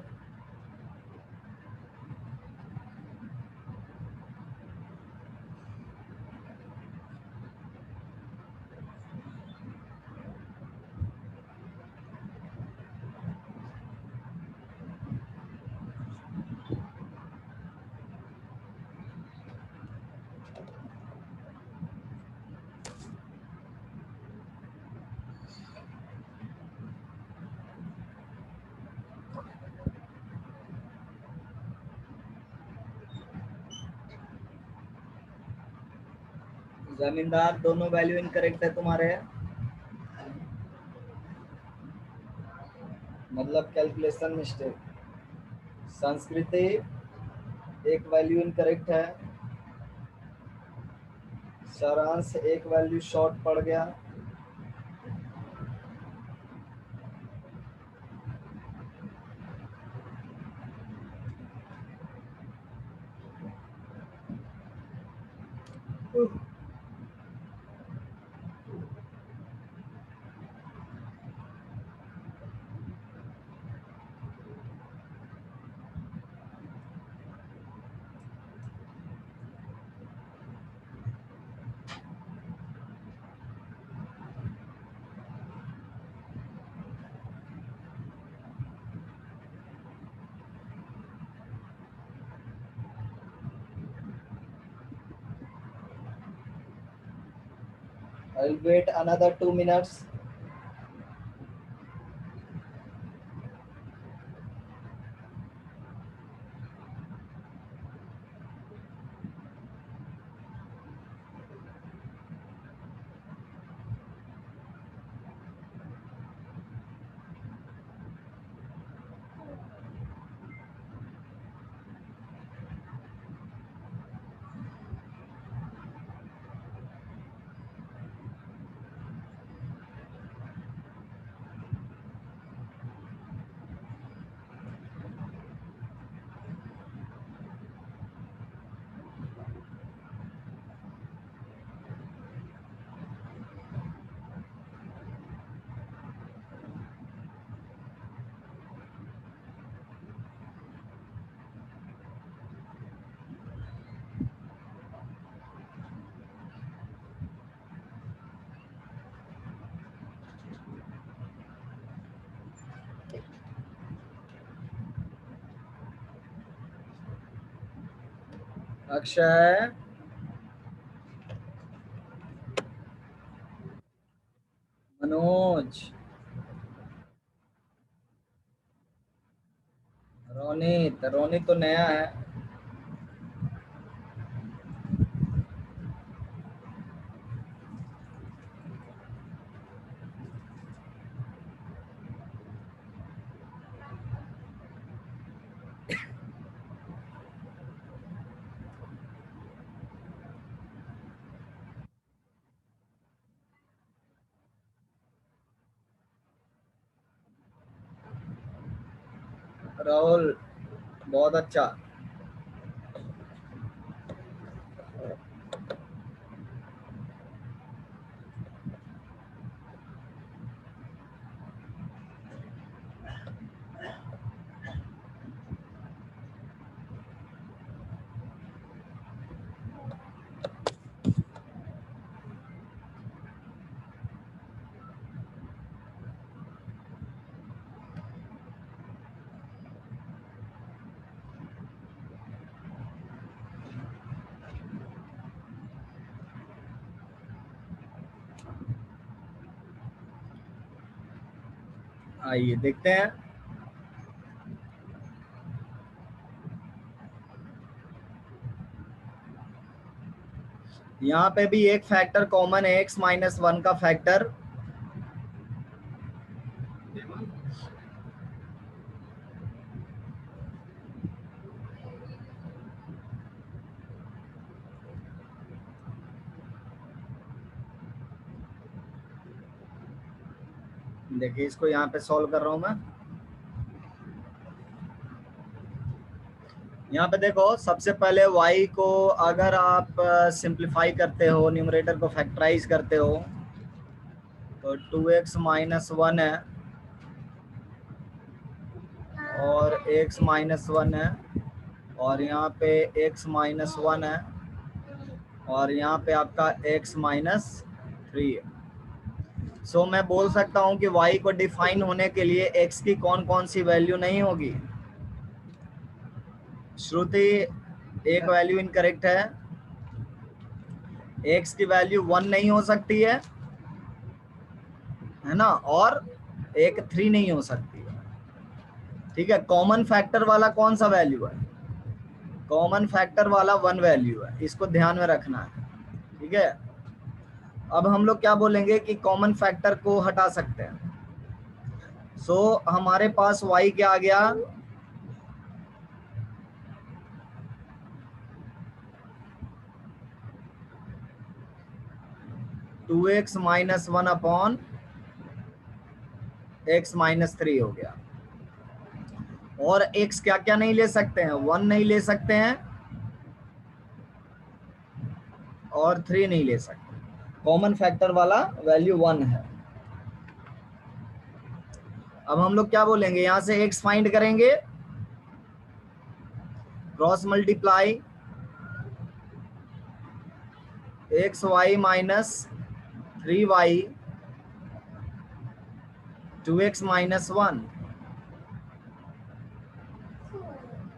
जमींदार दोनों वैल्यू इनकरेक्ट है तुम्हारे, मतलब कैलकुलेशन मिस्टेक। संस्कृति एक वैल्यू इनकरेक्ट है। सारांश एक वैल्यू शॉर्ट पड़ गया। I'll wait another 2 minutes. Akshay, Manoj, Ronit. Ronit तो नया है। राहुल, बहुत अच्छा। आइए देखते हैं। यहाँ पे भी एक फैक्टर कॉमन है, x-1 का फैक्टर। देखिए इसको यहाँ पे सॉल्व कर रहा हूं मैं। यहाँ पे देखो, सबसे पहले y को अगर आप सिंप्लीफाई करते हो, न्यूमरेटर को फैक्टराइज करते हो, तो 2x-1 है और x-1 है, और यहाँ पे x-1 है, और यहाँ पे आपका x-3 है। सो मैं बोल सकता हूँ कि y को डिफाइन होने के लिए x की कौन कौन सी वैल्यू नहीं होगी। श्रुति, एक वैल्यू इनकरेक्ट है। x की वैल्यू 1 नहीं हो सकती है ना, और एक 3 नहीं हो सकती है। ठीक है। कॉमन फैक्टर वाला कौन सा वैल्यू है? कॉमन फैक्टर वाला 1 वैल्यू है, इसको ध्यान में रखना है। ठीक है। अब हम लोग क्या बोलेंगे कि कॉमन फैक्टर को हटा सकते हैं। सो हमारे पास y क्या आ गया? To x minus 1 upon x-3 हो गया। और x क्या क्या नहीं ले सकते हैं? 1 नहीं ले सकते हैं और 3 नहीं ले सकते। कॉमन फैक्टर वाला वैल्यू 1 है। अब हम लोग क्या बोलेंगे, यहां से x फाइंड करेंगे, cross multiply xy minus 3y 2x minus 1।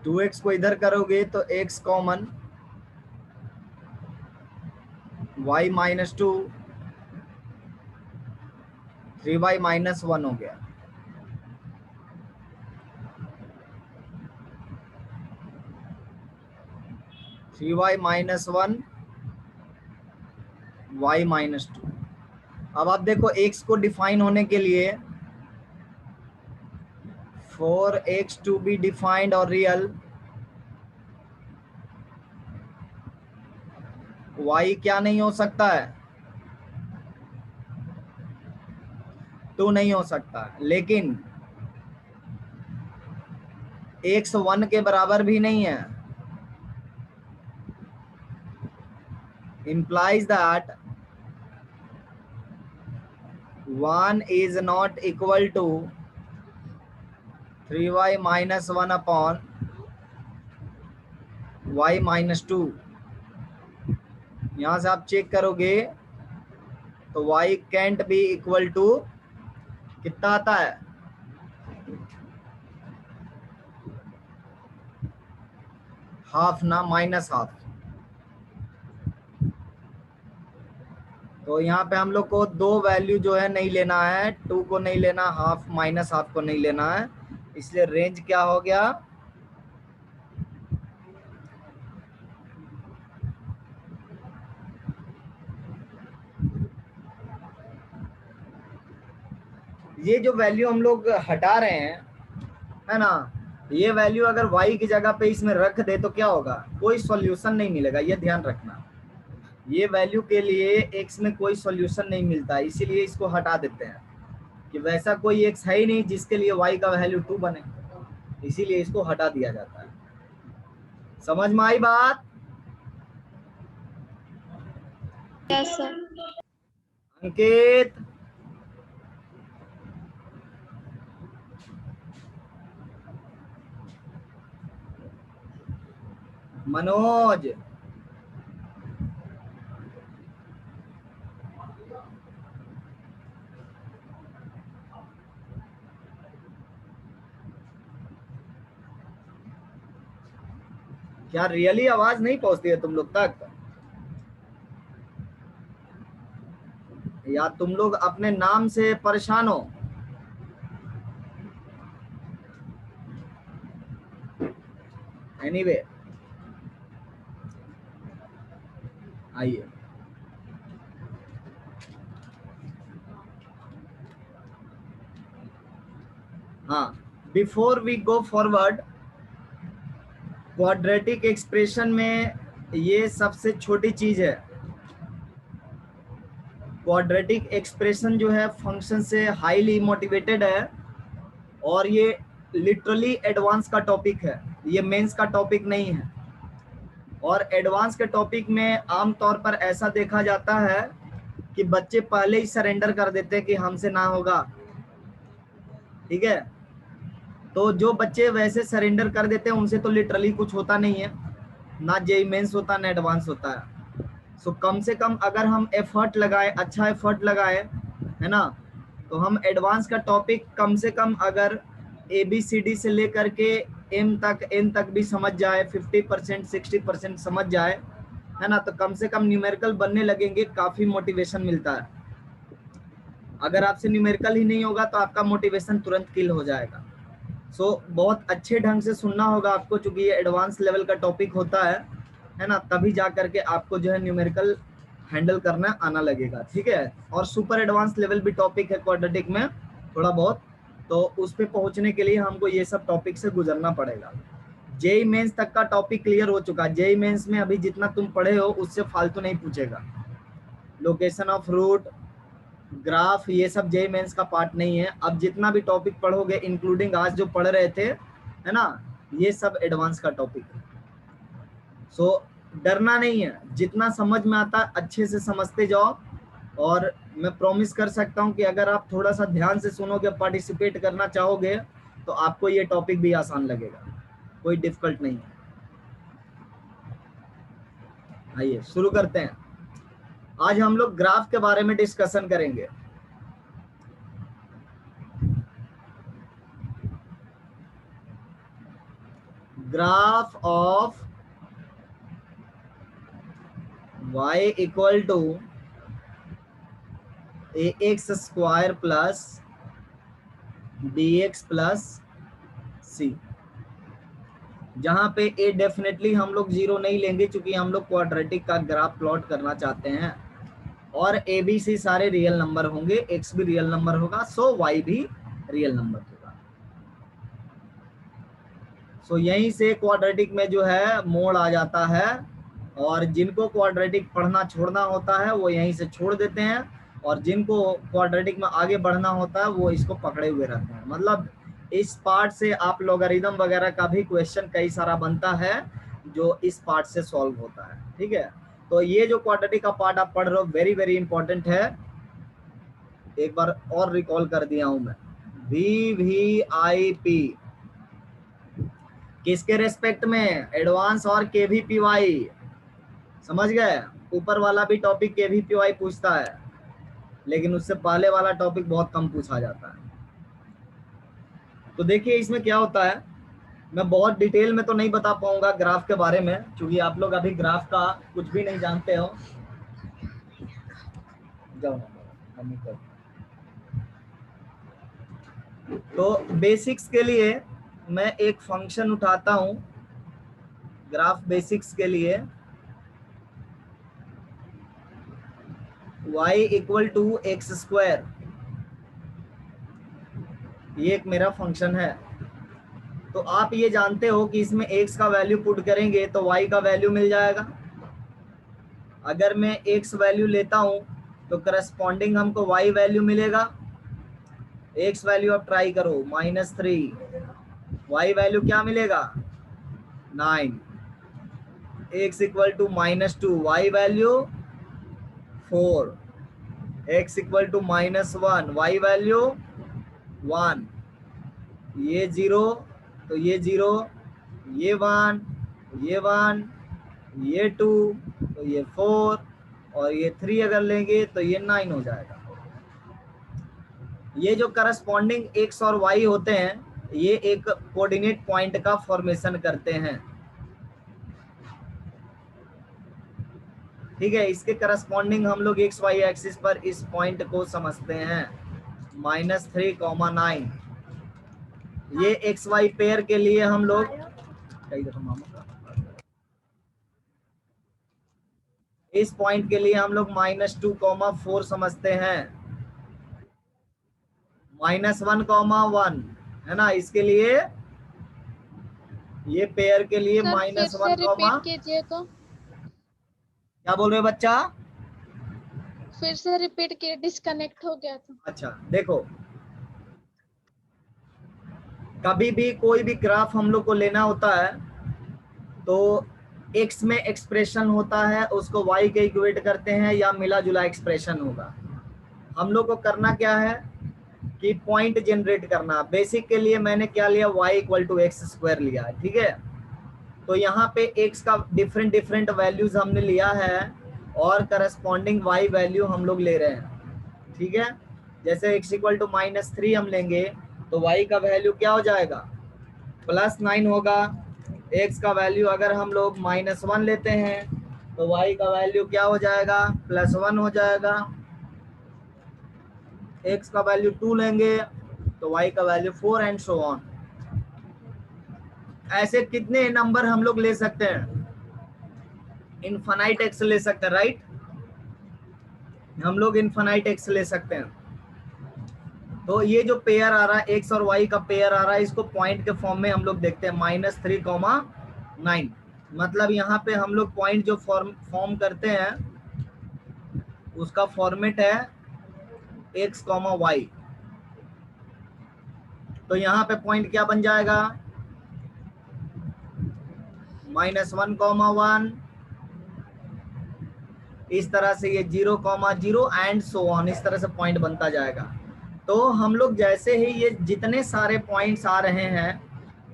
2x को इधर करोगे तो x common, y minus 2, 3y minus 1 हो गया। Three y minus 1, y minus 2। अब आप देखो x को डिफाइन होने के लिए, for x to be defined और रियल, y क्या नहीं हो सकता है? 2 नहीं हो सकता। लेकिन x 1 के बराबर भी नहीं है। implies that 1 is not equal to 3y minus 1 upon y minus 2। यहां से आप चेक करोगे तो y can't be equal to कितना आता है? हाफ ना, माइनस हाफ। तो यहाँ पे हम लोग को दो वैल्यू जो है नहीं लेना है, 2 को नहीं लेना, हाफ माइनस हाफ को नहीं लेना है, इसलिए रेंज क्या हो गया, ये जो वैल्यू हम लोग हटा रहे हैं, है ना, ये वैल्यू अगर y की जगह पे इसमें रख दे तो क्या होगा, कोई सॉल्यूशन नहीं मिलेगा, ये ध्यान रखना। ये वैल्यू के लिए x में कोई सॉल्यूशन नहीं मिलता, इसीलिए इसको हटा देते हैं कि वैसा कोई x है ही नहीं जिसके लिए y का वैल्यू 2 बने, इसीलिए इसको हटा दिया जाता है। समझ में आई बात? Yes sir. अंकित, मनोज, क्या रियली आवाज नहीं पहुंचती है तुम लोग तक, या तुम लोग अपने नाम से परेशान हो? एनीवे, आइए, हाँ, before we go forward, quadratic expression में ये सबसे छोटी चीज है। क्वाड्रेटिक एक्सप्रेशन जो है फंक्शन से हाईली मोटिवेटेड है और ये लिटरली एडवांस का टॉपिक है, ये मेंस का टॉपिक नहीं है। और एडवांस के टॉपिक में आमतौर पर ऐसा देखा जाता है कि बच्चे पहले ही सरेंडर कर देते हैं कि हमसे ना होगा, ठीक है। तो जो बच्चे वैसे सरेंडर कर देते हैं उनसे तो लिटरली कुछ होता नहीं है, ना जेई मेंस होता ना एडवांस होता है। सो कम से कम अगर हम एफर्ट लगाए, अच्छा एफर्ट लगाए, है ना, तो हम एडवांस का टॉपिक कम से कम अगर ABCD से लेकर के एन तक भी समझ जाए, 50% 60% समझ जाए, है ना, तो कम से कम न्यूमेरिकल बनने लगेंगे, काफी मोटिवेशन मिलता है। अगर आपसे न्यूमेरिकल ही नहीं होगा तो आपका मोटिवेशन तुरंत किल हो जाएगा। सो बहुत अच्छे ढंग से सुनना होगा आपको, चूंकि ये एडवांस लेवल का टॉपिक होता है ना, तभी जा करके आपको जो है न्यूमेरिकल हैंडल करना आना लगेगा, ठीक है। और सुपर एडवांस लेवल भी टॉपिक है क्वाड्रेटिक में थोड़ा बहुत, तो उस पे पहुंचने के लिए हमको ये सब टॉपिक से गुजरना पड़ेगा। जेई मेंस तक का टॉपिक क्लियर हो चुका है, जेई मेंस में अभी जितना तुम पढ़े हो उससे फालतू नहीं पूछेगा। लोकेशन ऑफ रूट, ग्राफ, ये सब जेई मेंस का पार्ट नहीं है। अब जितना भी टॉपिक पढ़ोगे इंक्लूडिंग आज जो पढ़ रहे थे, है ना, ये सब एडवांस का टॉपिक है। सो डरना नहीं है, जितना समझ में आता है अच्छे से समझते जाओ। और मैं प्रॉमिस कर सकता हूं कि अगर आप थोड़ा सा ध्यान से सुनोगे, पार्टिसिपेट करना चाहोगे, तो आपको ये टॉपिक भी आसान लगेगा, कोई डिफिकल्ट नहीं है। आइए शुरू करते हैं। आज हम लोग ग्राफ के बारे में डिस्कशन करेंगे। Graph of y equal to ax square plus bx plus c, जहां पे a डेफिनेटली हम लोग 0 नहीं लेंगे क्योंकि हम लोग क्वाड्रेटिक का ग्राफ प्लॉट करना चाहते हैं। और a b c सारे रियल नंबर होंगे, x भी रियल नंबर होगा, सो y भी रियल नंबर होगा। सो यहीं से क्वाड्रेटिक में जो है मोड़ आ जाता है, और जिनको क्वाड्रेटिक पढ़ना छोड़ना होता है वो यहीं से छोड़ देते हैं, और जिनको क्वाड्रेटिक में आगे बढ़ना होता है वो इसको पकड़े हुए रहते हैं। मतलब इस पार्ट से आप लॉगरिथम वगैरह का भी क्वेश्चन कई सारा बनता है जो इस पार्ट से सॉल्व होता है, ठीक है। तो ये जो क्वाड्रेटिक का पार्ट आप पढ़ रहे हो वेरी वेरी इंपॉर्टेंट है। एक बार और रिकॉल कर दिया हूं मैं, VVIP किसके रेस्पेक्ट में, एडवांस और KVPY, समझ गए। ऊपर वाला भी टॉपिक KVPY पूछता है, लेकिन उससे पहले वाला टॉपिक बहुत कम पूछा जाता है। तो देखिए इसमें क्या होता है, मैं बहुत डिटेल में तो नहीं बता पाऊंगा ग्राफ के बारे में, क्योंकि आप लोग अभी ग्राफ का कुछ भी नहीं जानते हो। जाओ ना, मम्मी को। तो बेसिक्स के लिए मैं एक फंक्शन उठाता हूं, ग्राफ बेसिक्स के लिए y equal to x square, ये एक मेरा फंक्शन है। तो आप ये जानते हो कि इसमें x का वैल्यू पुट करेंगे तो y का वैल्यू मिल जाएगा। अगर मैं x वैल्यू लेता हूं तो करस्पॉन्डिंग हमको y वैल्यू मिलेगा। x वैल्यू आप ट्राई करो, -3, y वैल्यू क्या मिलेगा, 9, x equal to -2, y value 4, x equal to -1, y value 1, ये 0 तो ये 0, ये 1, ये 1, ये 2 तो ये 4 और ये 3 अगर लेंगे तो ये 9 हो जाएगा। ये जो करस्पॉन्डिंग x और y होते हैं ये एक कोऑर्डिनेट पॉइंट का फॉर्मेशन करते हैं, ठीक है। इसके करस्पॉन्डिंग हम लोग एक्स वाई एक्सिस पर इस पॉइंट को समझते हैं, -3, 9। ये एक्स वाई पेयर के लिए हम लोग इस पॉइंट के लिए हम लोग -2, 4 समझते हैं, -1, 1 है ना। इसके लिए ये पेयर के लिए सर फिर से -1, रिपीट कीजिए तो, क्या बोल रहे हो बच्चा? फिर से रिपीट किए, डिस्कनेक्ट हो गया था। अच्छा देखो, कभी भी कोई भी ग्राफ हम लोग को लेना होता है तो x में एक्सप्रेशन होता है उसको y के इक्वेट करते हैं या मिला जुला एक्सप्रेशन होगा। हम लोग को करना क्या है कि पॉइंट जनरेट करना। बेसिक के लिए मैंने क्या लिया, y equal to x square लिया, ठीक है। तो यहाँ पे x का डिफरेंट वैल्यूज हमने लिया है और करस्पॉन्डिंग y वैल्यू हम लोग ले रहे हैं, ठीक है। जैसे x इक्वल टू -3 हम लेंगे तो y का वैल्यू क्या हो जाएगा, +9 होगा। x का वैल्यू अगर हम लोग -1 लेते हैं तो y का वैल्यू क्या हो जाएगा, +1 हो जाएगा। x का वैल्यू 2 लेंगे तो y का वैल्यू 4 एंड सो ऑन। ऐसे कितने नंबर हम लोग ले सकते हैं, इनफाइनाइट x ले सकते हैं, राइट। हम लोग इनफाइनाइट x ले सकते हैं। तो ये जो पेयर आ रहा है x और y का पेयर आ रहा है, इसको पॉइंट के फॉर्म में हम लोग देखते हैं, -3, 9। मतलब यहाँ पे हम लोग पॉइंट जो फॉर्म करते हैं उसका फॉर्मेट है x, y। तो यहाँ पे पॉइंट क्या बन जाएगा, -1, 1, इस तरह से ये 0, 0 एंड सो ऑन, इस तरह से पॉइंट बनता जाएगा। तो हम लोग जैसे ही ये जितने सारे पॉइंट्स आ रहे हैं,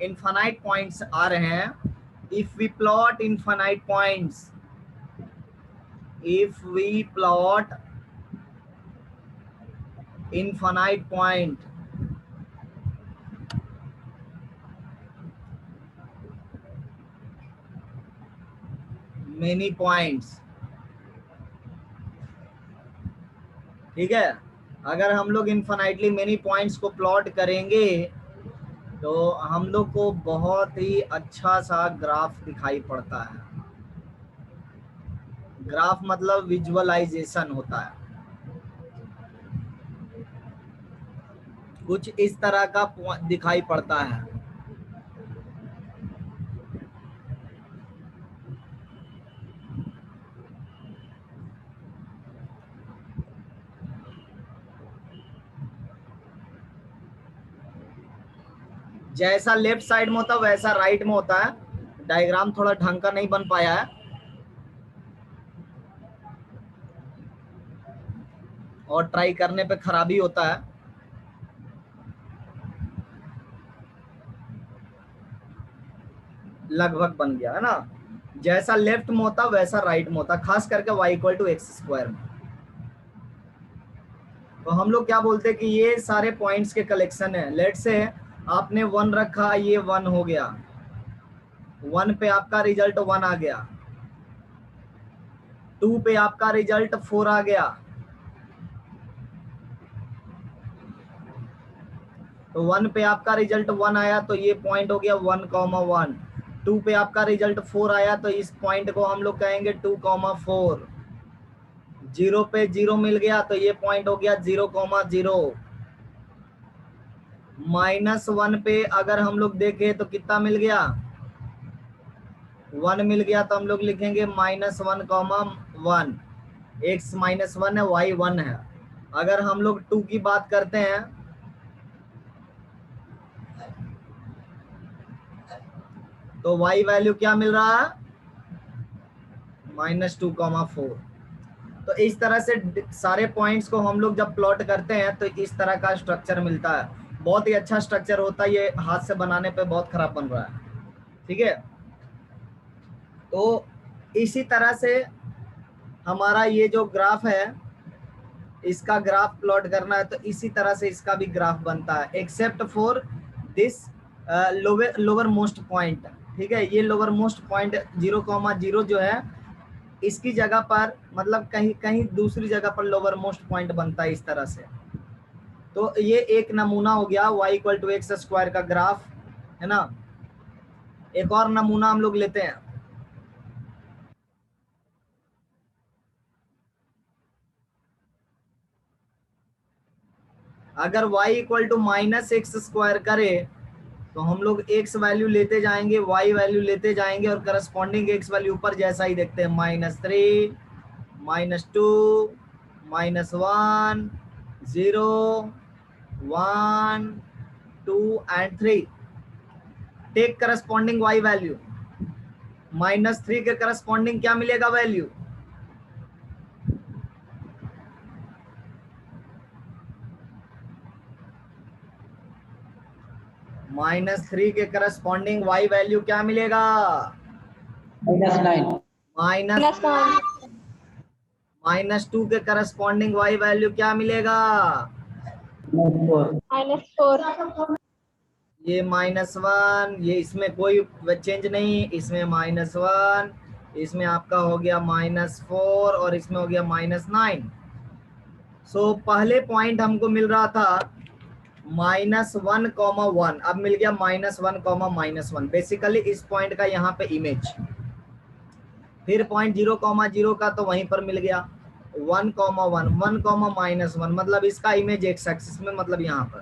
इनफाइनाइट पॉइंट्स आ रहे हैं, if we plot infinite points, if we plot infinite point, many points, ठीक है। अगर हम लोग इनफाइनाइटली मेनी पॉइंट्स को प्लॉट करेंगे तो हम लोग को बहुत ही अच्छा सा ग्राफ दिखाई पड़ता है। ग्राफ मतलब विजुअलाइजेशन होता है, कुछ इस तरह का दिखाई पड़ता है। जैसा लेफ्ट साइड में होता है वैसा राइट में होता है। डायग्राम थोड़ा ढंग का नहीं बन पाया है और ट्राई करने पे खराबी होता है। लगभग बन गया है ना। जैसा लेफ्ट में होता वैसा राइट में होता, खास करके y equal to x square में। तो हम लोग क्या बोलते हैं कि ये सारे पॉइंट्स के कलेक्शन है। लेट से आपने 1 रखा, ये 1 हो गया, 1 पे आपका रिजल्ट 1 आ गया, 2 पे आपका रिजल्ट 4 आ गया, तो 1 पे आपका रिजल्ट 1 आया तो ये पॉइंट हो गया 1,1। 2 पे आपका रिजल्ट 4 आया तो इस पॉइंट को हम लोग कहेंगे 2,4। 0 पे 0 मिल गया तो ये पॉइंट हो गया 0,0। -1 पे अगर हम लोग देखें तो कितना मिल गया, 1 मिल गया, तो हम लोग लिखेंगे -1,1। x -1 है, y 1 है। अगर हम लोग 2 की बात करते हैं तो y वैल्यू क्या मिल रहा है, -2,4। तो इस तरह से सारे पॉइंट्स को हम लोग जब प्लॉट करते हैं तो इस तरह का स्ट्रक्चर मिलता है। बहुत ही अच्छा स्ट्रक्चर होता है, ये हाथ से बनाने पे बहुत खराब बन रहा है, ठीक है। तो इसी तरह से हमारा ये जो ग्राफ है, इसका ग्राफ प्लॉट करना है तो इसी तरह से इसका भी ग्राफ बनता है, except for this lower most point, ठीक है। ये लोअर मोस्ट पॉइंट 0,0 जो है, इसकी जगह पर मतलब कहीं कहीं दूसरी जगह पर लोअर मोस्ट पॉइंट बनता है इस तरह से। तो ये एक नमूना हो गया y=x² का ग्राफ, है ना। एक और नमूना हम लोग लेते हैं। अगर y=-x² करे तो हम लोग x वैल्यू लेते जाएंगे, y वैल्यू लेते जाएंगे और करस्पॉन्डिंग x वैल्यू ऊपर जैसा ही देखते हैं, -3, -2, -1, 0, 1, 2 and 3। Take corresponding y value, -3 के करस्पॉन्डिंग क्या मिलेगा वैल्यू, -3 के करस्पॉन्डिंग y वैल्यू क्या मिलेगा, -9। -2 के करस्पॉन्डिंग y वैल्यू क्या मिलेगा, -4। ये -1, ये इसमें कोई चेंज नहीं, इसमें -1, इसमें आपका हो गया -4 और इसमें हो गया -9। सो पहले पॉइंट हमको मिल रहा था -1,1, अब मिल गया -1, बेसिकली इस पॉइंट का यहाँ पे इमेज। फिर पॉइंट 0,0 का तो वहीं पर मिल गया 1,1, 1,-1 मतलब इसका इमेज एक्स एक्सिस में, मतलब यहाँ पर।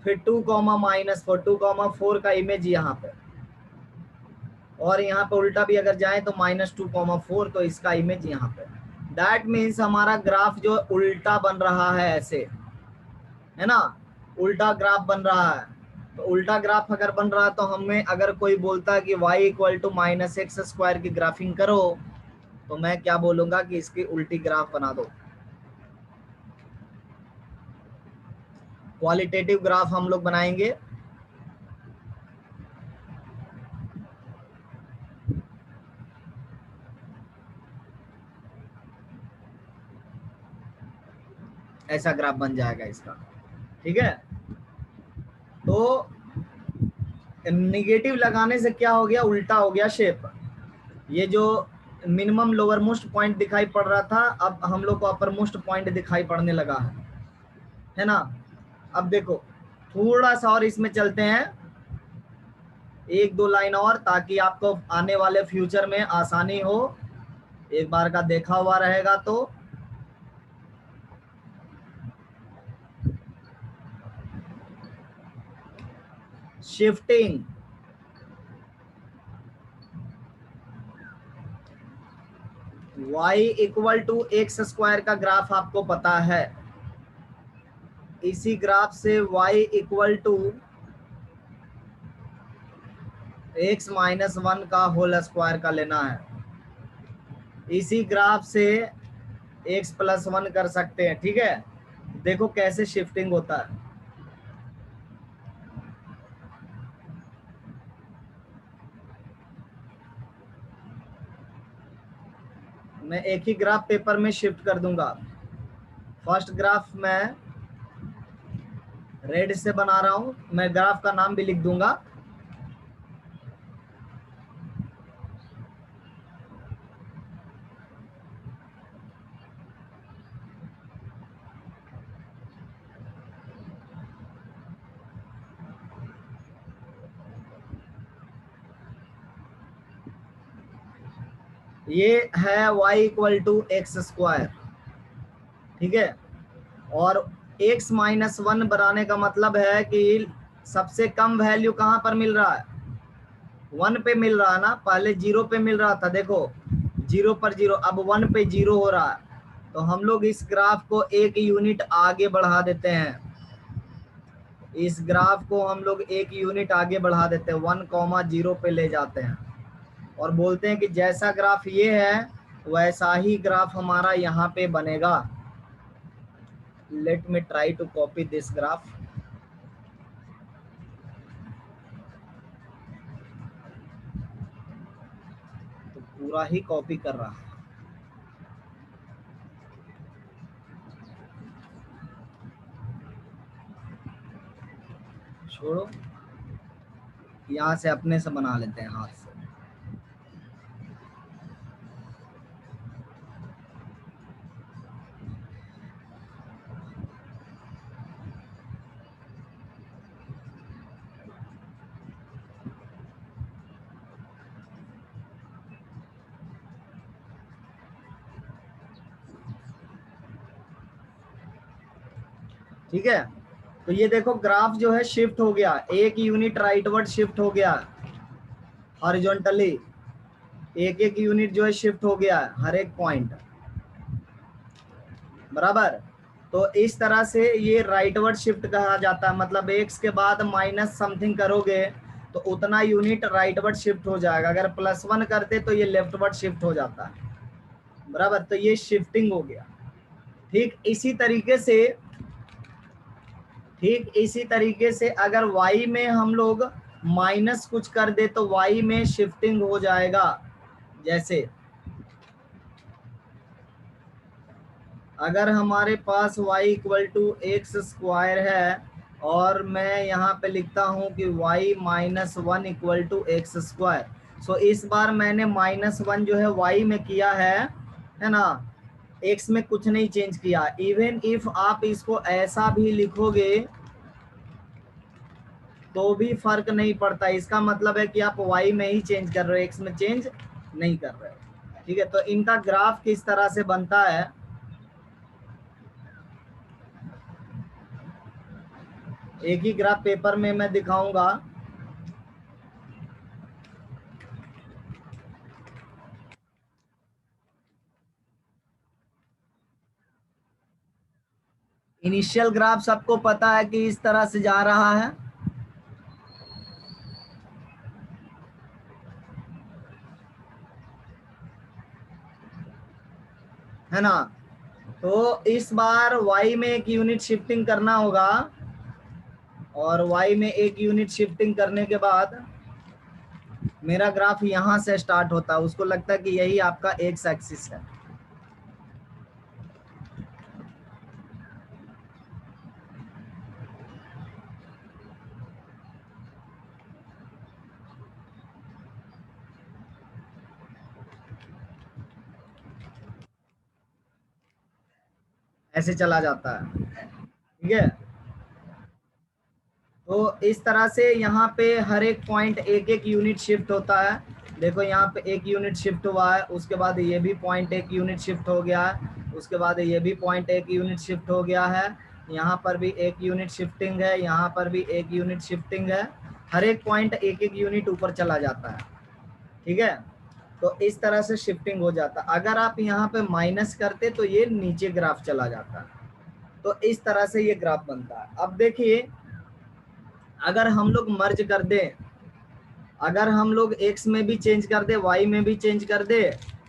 फिर 2,-4, 2,4 का इमेज यहाँ पे, और यहाँ पे उल्टा भी अगर जाए तो -2,4, तो इसका इमेज यहाँ पे। दैट मीन्स हमारा ग्राफ जो उल्टा बन रहा है, ऐसे है ना, उल्टा ग्राफ बन रहा है। तो उल्टा ग्राफ अगर बन रहा है तो हमें अगर कोई बोलता है कि y=-x² की ग्राफिंग करो, तो मैं क्या बोलूंगा कि इसकी उल्टी ग्राफ बना दो। क्वालिटेटिव ग्राफ हम लोग बनाएंगे। ऐसा ग्राफ बन जाएगा इसका, ठीक है। तो निगेटिव लगाने से क्या हो गया, उल्टा हो गया शेप। ये जो मिनिमम लोअर मोस्ट पॉइंट दिखाई पड़ रहा था, अब हम लोग को अपर मोस्ट पॉइंट दिखाई पड़ने लगा है ना। अब देखो थोड़ा सा और इसमें चलते हैं, 1-2 लाइन और, ताकि आपको आने वाले फ्यूचर में आसानी हो, एक बार का देखा हुआ रहेगा तो। शिफ्टिंग, y=x² का ग्राफ आपको पता है। इसी ग्राफ से y=x-1 का होल स्क्वायर का लेना है। इसी ग्राफ से x+1 कर सकते हैं, ठीक है। देखो कैसे शिफ्टिंग होता है। मैं एक ही ग्राफ पेपर में शिफ्ट कर दूंगा। फर्स्ट ग्राफ मैं रेड से बना रहा हूं, मैं ग्राफ का नाम भी लिख दूंगा। ये है y equal to x square, ठीक है। और x माइनस 1 बनाने का मतलब है कि सबसे कम वैल्यू कहाँ पर मिल रहा है, 1 पे मिल रहा है ना, पहले 0 पे मिल रहा था, देखो 0 पर 0, अब 1 पे 0 हो रहा है। तो हम लोग इस ग्राफ को एक यूनिट आगे बढ़ा देते हैं, इस ग्राफ को हम लोग एक यूनिट आगे बढ़ा देते हैं, 1,0 पे ले जाते हैं और बोलते हैं कि जैसा ग्राफ ये है वैसा ही ग्राफ हमारा यहाँ पे बनेगा। Let me try to copy this graph. तो पूरा ही कॉपी कर रहा है। छोड़ो, यहाँ से अपने से बना लेते हैं हाथ से। ठीक है, तो ये देखो ग्राफ जो है शिफ्ट हो गया, एक यूनिट राइटवर्ड शिफ्ट हो गया हॉरिजॉन्टली, एक एक यूनिट जो है शिफ्ट हो गया हर एक पॉइंट, बराबर। तो इस तरह से ये राइटवर्ड शिफ्ट कहा जाता है, मतलब एक्स के बाद माइनस समथिंग करोगे तो उतना यूनिट राइटवर्ड शिफ्ट हो जाएगा, अगर +1 करते तो ये लेफ्टवर्ड शिफ्ट हो जाता है, बराबर। तो ये शिफ्टिंग हो गया। ठीक इसी तरीके से अगर y में हम लोग माइनस कुछ कर दे तो y में शिफ्टिंग हो जाएगा। जैसे अगर हमारे पास y equal to x square है और मैं यहाँ पे लिखता हूँ कि y minus 1 equal to x square, so इस बार मैंने -1 जो है y में किया है ना, x में कुछ नहीं चेंज किया। इवन इफ आप इसको ऐसा भी लिखोगे तो भी फर्क नहीं पड़ता, इसका मतलब है कि आप y में ही चेंज कर रहे हो, x में चेंज नहीं कर रहे हो। ठीक है, तो इनका ग्राफ किस तरह से बनता है, एक ही ग्राफ पेपर में मैं दिखाऊंगा। इनिशियल ग्राफ सबको पता है कि इस तरह से जा रहा है ना। तो इस बार y में एक यूनिट शिफ्टिंग करना होगा और y में एक यूनिट शिफ्टिंग करने के बाद मेरा ग्राफ यहां से स्टार्ट होता है, उसको लगता है कि यही आपका एक्स एक्सिस है। ऐसे चला जाता है, ठीक है। तो इस तरह से यहाँ पे हर एक पॉइंट एक एक यूनिट शिफ्ट होता है। देखो यहाँ पे एक यूनिट शिफ्ट हुआ है, उसके बाद ये भी पॉइंट एक यूनिट शिफ्ट हो गया है, उसके बाद ये भी पॉइंट एक यूनिट शिफ्ट हो गया है, यहाँ पर भी एक यूनिट शिफ्टिंग है, यहाँ पर भी एक यूनिट शिफ्टिंग है, हर एक पॉइंट एक एक यूनिट ऊपर चला जाता है, ठीक है। तो इस तरह से शिफ्टिंग हो जाता है। अगर आप यहाँ पे माइनस करते तो ये नीचे ग्राफ चला जाता है। तो इस तरह से ये ग्राफ बनता है। अब देखिए, अगर हम लोग मर्ज कर दें, अगर हम लोग x में भी चेंज कर दे, y में भी चेंज कर दे,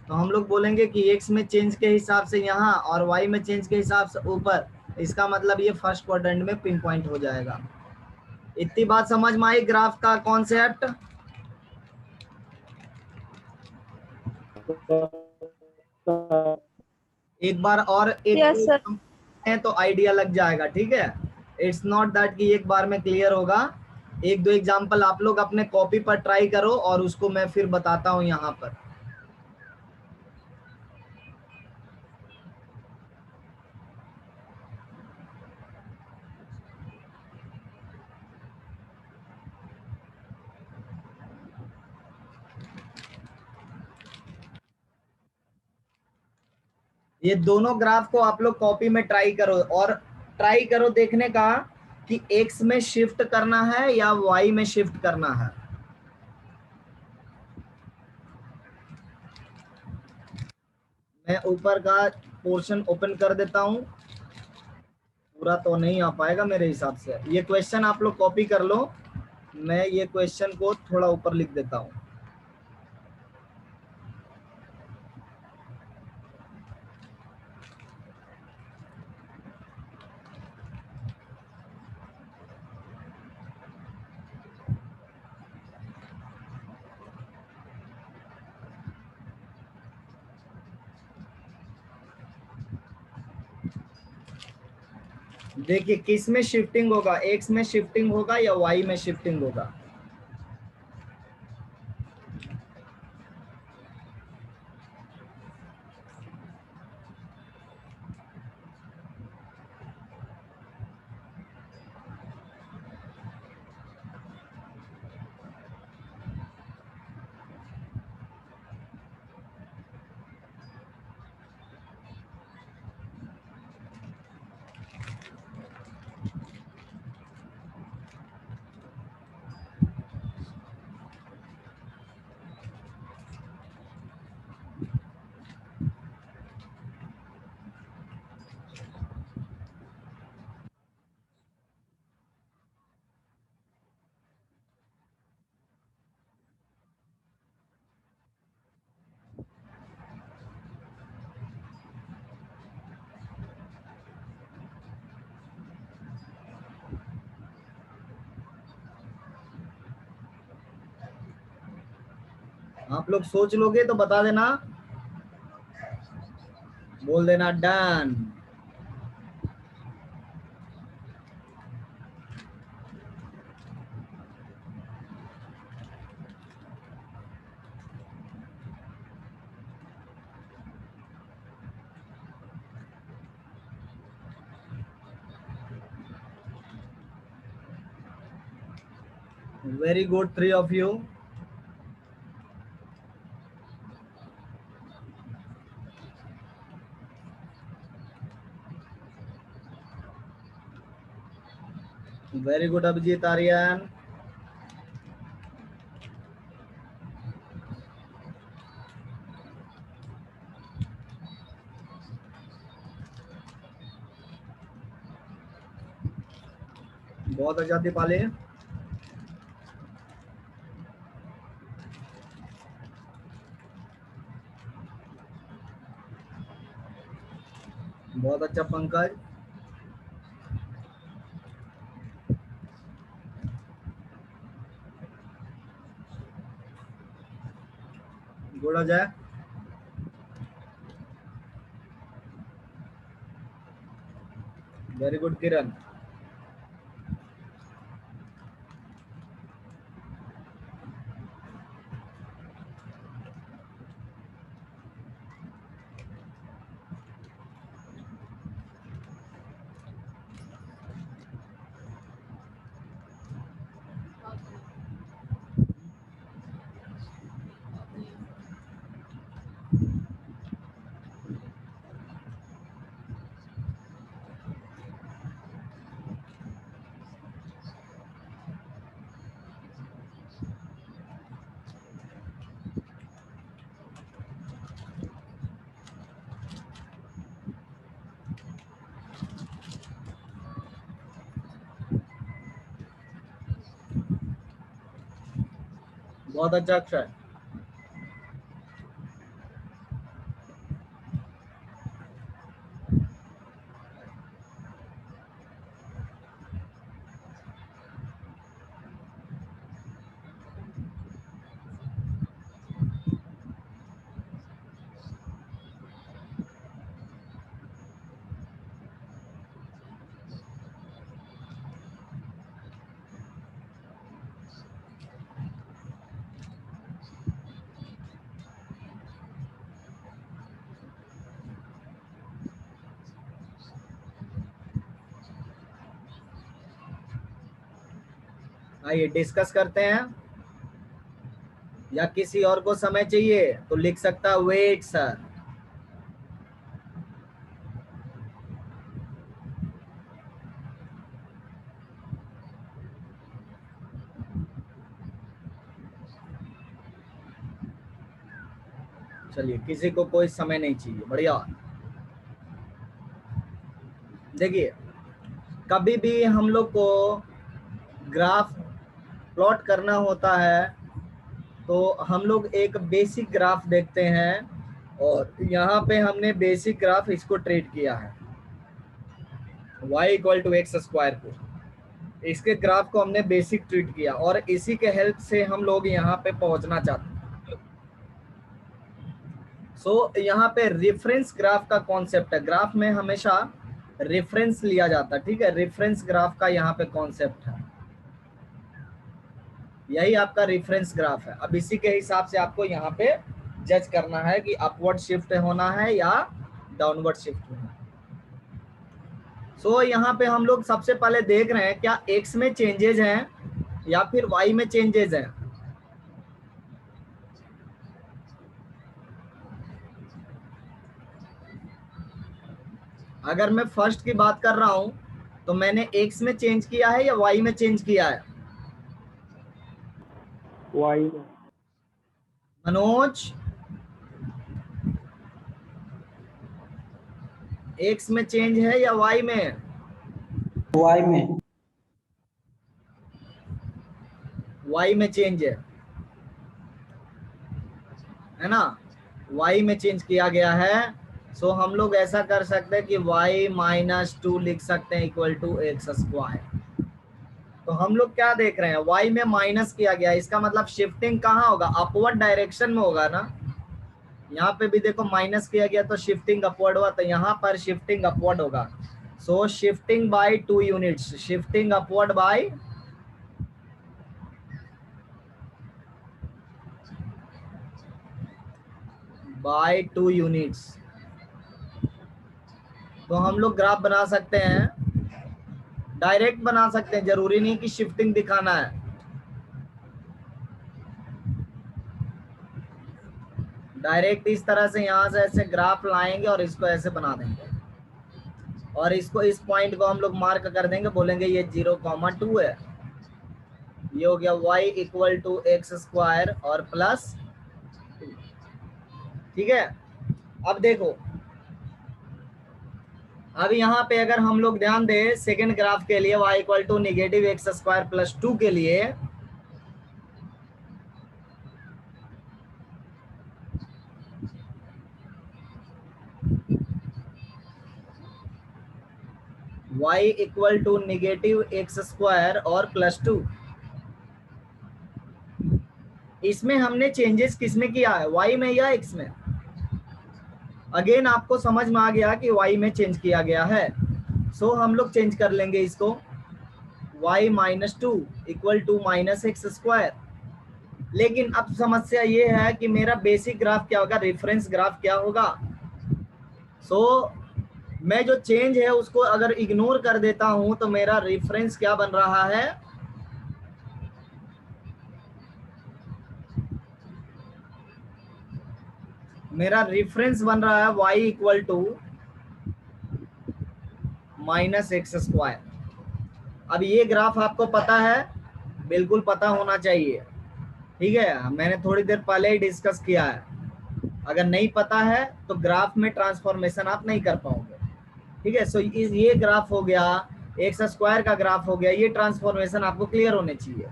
तो हम लोग बोलेंगे कि x में चेंज के हिसाब से यहाँ और y में चेंज के हिसाब से ऊपर, इसका मतलब ये फर्स्ट क्वाड्रेंट में पिन पॉइंट हो जाएगा। इतनी बात समझ में आई ग्राफ का कॉन्सेप्ट? एक बार और एक यस सर। है तो आइडिया लग जाएगा, ठीक है। इट्स नॉट दैट कि एक बार में क्लियर होगा। एक दो एग्जांपल आप लोग अपने कॉपी पर ट्राई करो और उसको मैं फिर बताता हूँ यहाँ पर। ये दोनों ग्राफ को आप लोग कॉपी में ट्राई करो, और ट्राई करो देखने का कि एक्स में शिफ्ट करना है या वाई में शिफ्ट करना है। मैं ऊपर का पोर्शन ओपन कर देता हूं, पूरा तो नहीं आ पाएगा मेरे हिसाब से। ये क्वेश्चन आप लोग कॉपी कर लो, मैं ये क्वेश्चन को थोड़ा ऊपर लिख देता हूं। देखिए किस में शिफ्टिंग होगा, एक्स में शिफ्टिंग होगा या वाई में शिफ्टिंग होगा। आप लोग सोच लोगे तो बता देना, बोल देना done. Very good, 3 of you. Very good Abhijeet, Aryan. बहुत अच्छा दीपाली। बहुत अच्छा Pankaj. Good Ajay. Very good Kiran. बहुत अच्छा अक्षय। आइए डिस्कस करते हैं, या किसी और को समय चाहिए तो लिख सकता वेट सर। चलिए, किसी को कोई समय नहीं चाहिए, बढ़िया। देखिए, कभी भी हम लोग को ग्राफ प्लॉट करना होता है तो हम लोग एक बेसिक ग्राफ देखते हैं, और यहाँ पे हमने बेसिक ग्राफ इसको ट्रेड किया है y equal to x square को। इसके ग्राफ को हमने बेसिक ट्रीट किया और इसी के हेल्प से हम लोग यहाँ पे पहुंचना चाहते हैं। यहाँ पे रेफरेंस ग्राफ का कॉन्सेप्ट है। ग्राफ में हमेशा रेफरेंस लिया जाता है, ठीक है। रेफरेंस ग्राफ का यहाँ पे कॉन्सेप्ट है, यही आपका रेफरेंस ग्राफ है। अब इसी के हिसाब से आपको यहाँ पे जज करना है कि अपवर्ड शिफ्ट होना है या डाउनवर्ड शिफ्ट होना है। यहाँ पे हम लोग सबसे पहले देख रहे हैं क्या x में चेंजेस हैं या फिर y में चेंजेस हैं। अगर मैं फर्स्ट की बात कर रहा हूं तो मैंने x में चेंज किया है या y में चेंज किया है? y में। मनोज, x में चेंज है या y में? y में। y में चेंज है ना, y में चेंज किया गया है। हम लोग ऐसा कर सकते हैं कि y माइनस 2 लिख सकते हैं इक्वल टू एक्स स्क्वायर। तो हम लोग क्या देख रहे हैं, y में माइनस किया गया, इसका मतलब शिफ्टिंग कहाँ होगा? अपवर्ड डायरेक्शन में होगा ना। यहाँ पे भी देखो माइनस किया गया तो शिफ्टिंग अपवर्ड हुआ, तो यहाँ पर शिफ्टिंग अपवर्ड होगा। Shifting by 2 units, shifting upward by 2 units. तो हम लोग ग्राफ बना सकते हैं, डायरेक्ट बना सकते हैं, जरूरी नहीं कि शिफ्टिंग दिखाना है। डायरेक्ट इस तरह से यहाँ से ऐसे ग्राफ लाएंगे और इसको ऐसे बना देंगे, और इसको इस पॉइंट को हम लोग मार्क कर देंगे, बोलेंगे ये 0,2 है। ये हो गया y equal to x square और प्लस, ठीक है। अब देखो, अब यहाँ पे अगर हम लोग ध्यान दें सेकेंड ग्राफ के लिए y equal to negative x square plus 2 के लिए, y equal to negative x square और प्लस 2, इसमें हमने चेंजेस किसमें किया है, y में या x में? अगेन आपको समझ में आ गया कि y में चेंज किया गया है। हम लोग चेंज कर लेंगे इसको, y minus 2 equal to minus x square. लेकिन अब समस्या ये है कि मेरा बेसिक ग्राफ क्या होगा, रेफरेंस ग्राफ क्या होगा। मैं जो चेंज है उसको अगर इग्नोर कर देता हूं तो मेरा रेफरेंस क्या बन रहा है, मेरा रेफरेंस बन रहा है y equal to minus x square. अब ये ग्राफ आपको पता है, बिल्कुल पता होना चाहिए, ठीक है। मैंने थोड़ी देर पहले ही डिस्कस किया है। अगर नहीं पता है तो ग्राफ में ट्रांसफॉर्मेशन आप नहीं कर पाओगे, ठीक है। ये ग्राफ हो गया, एक्स स्क्वायर का ग्राफ हो गया, ये ट्रांसफॉर्मेशन आपको क्लियर होने चाहिए।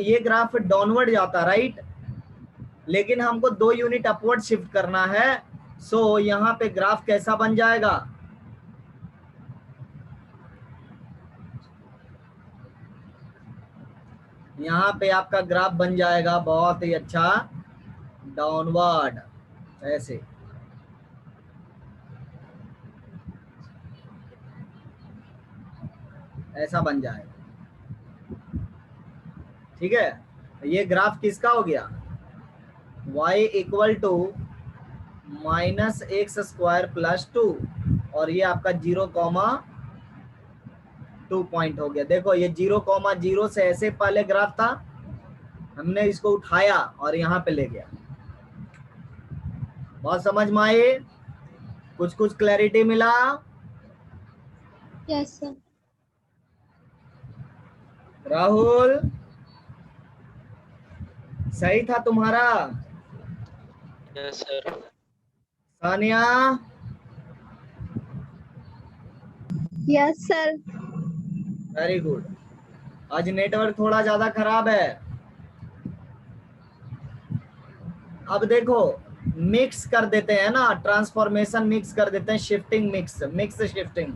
ये ग्राफ डाउनवर्ड जाता, राइट, लेकिन हमको 2 यूनिट अपवर्ड शिफ्ट करना है। यहाँ पे ग्राफ कैसा बन जाएगा, यहाँ पे आपका ग्राफ बन जाएगा बहुत ही अच्छा डाउनवर्ड, ऐसे। ऐसा बन जाएगा, ठीक है। ये ग्राफ किसका हो गया, y equal to minus x square plus 2, और ये आपका 0,2 पॉइंट हो गया। देखो ये 0,0 से ऐसे पहले ग्राफ था, हमने इसको उठाया और यहाँ पे ले गया। बहुत समझ में आए, कुछ क्लैरिटी मिला? Yes sir. राहुल, सही था तुम्हारा? Yes, sir. Sania, yes sir. Very good. आज नेटवर्क थोड़ा ज्यादा खराब है। अब देखो, मिक्स कर देते हैं ना, ट्रांसफॉर्मेशन मिक्स कर देते हैं, शिफ्टिंग मिक्स, मिक्स शिफ्टिंग।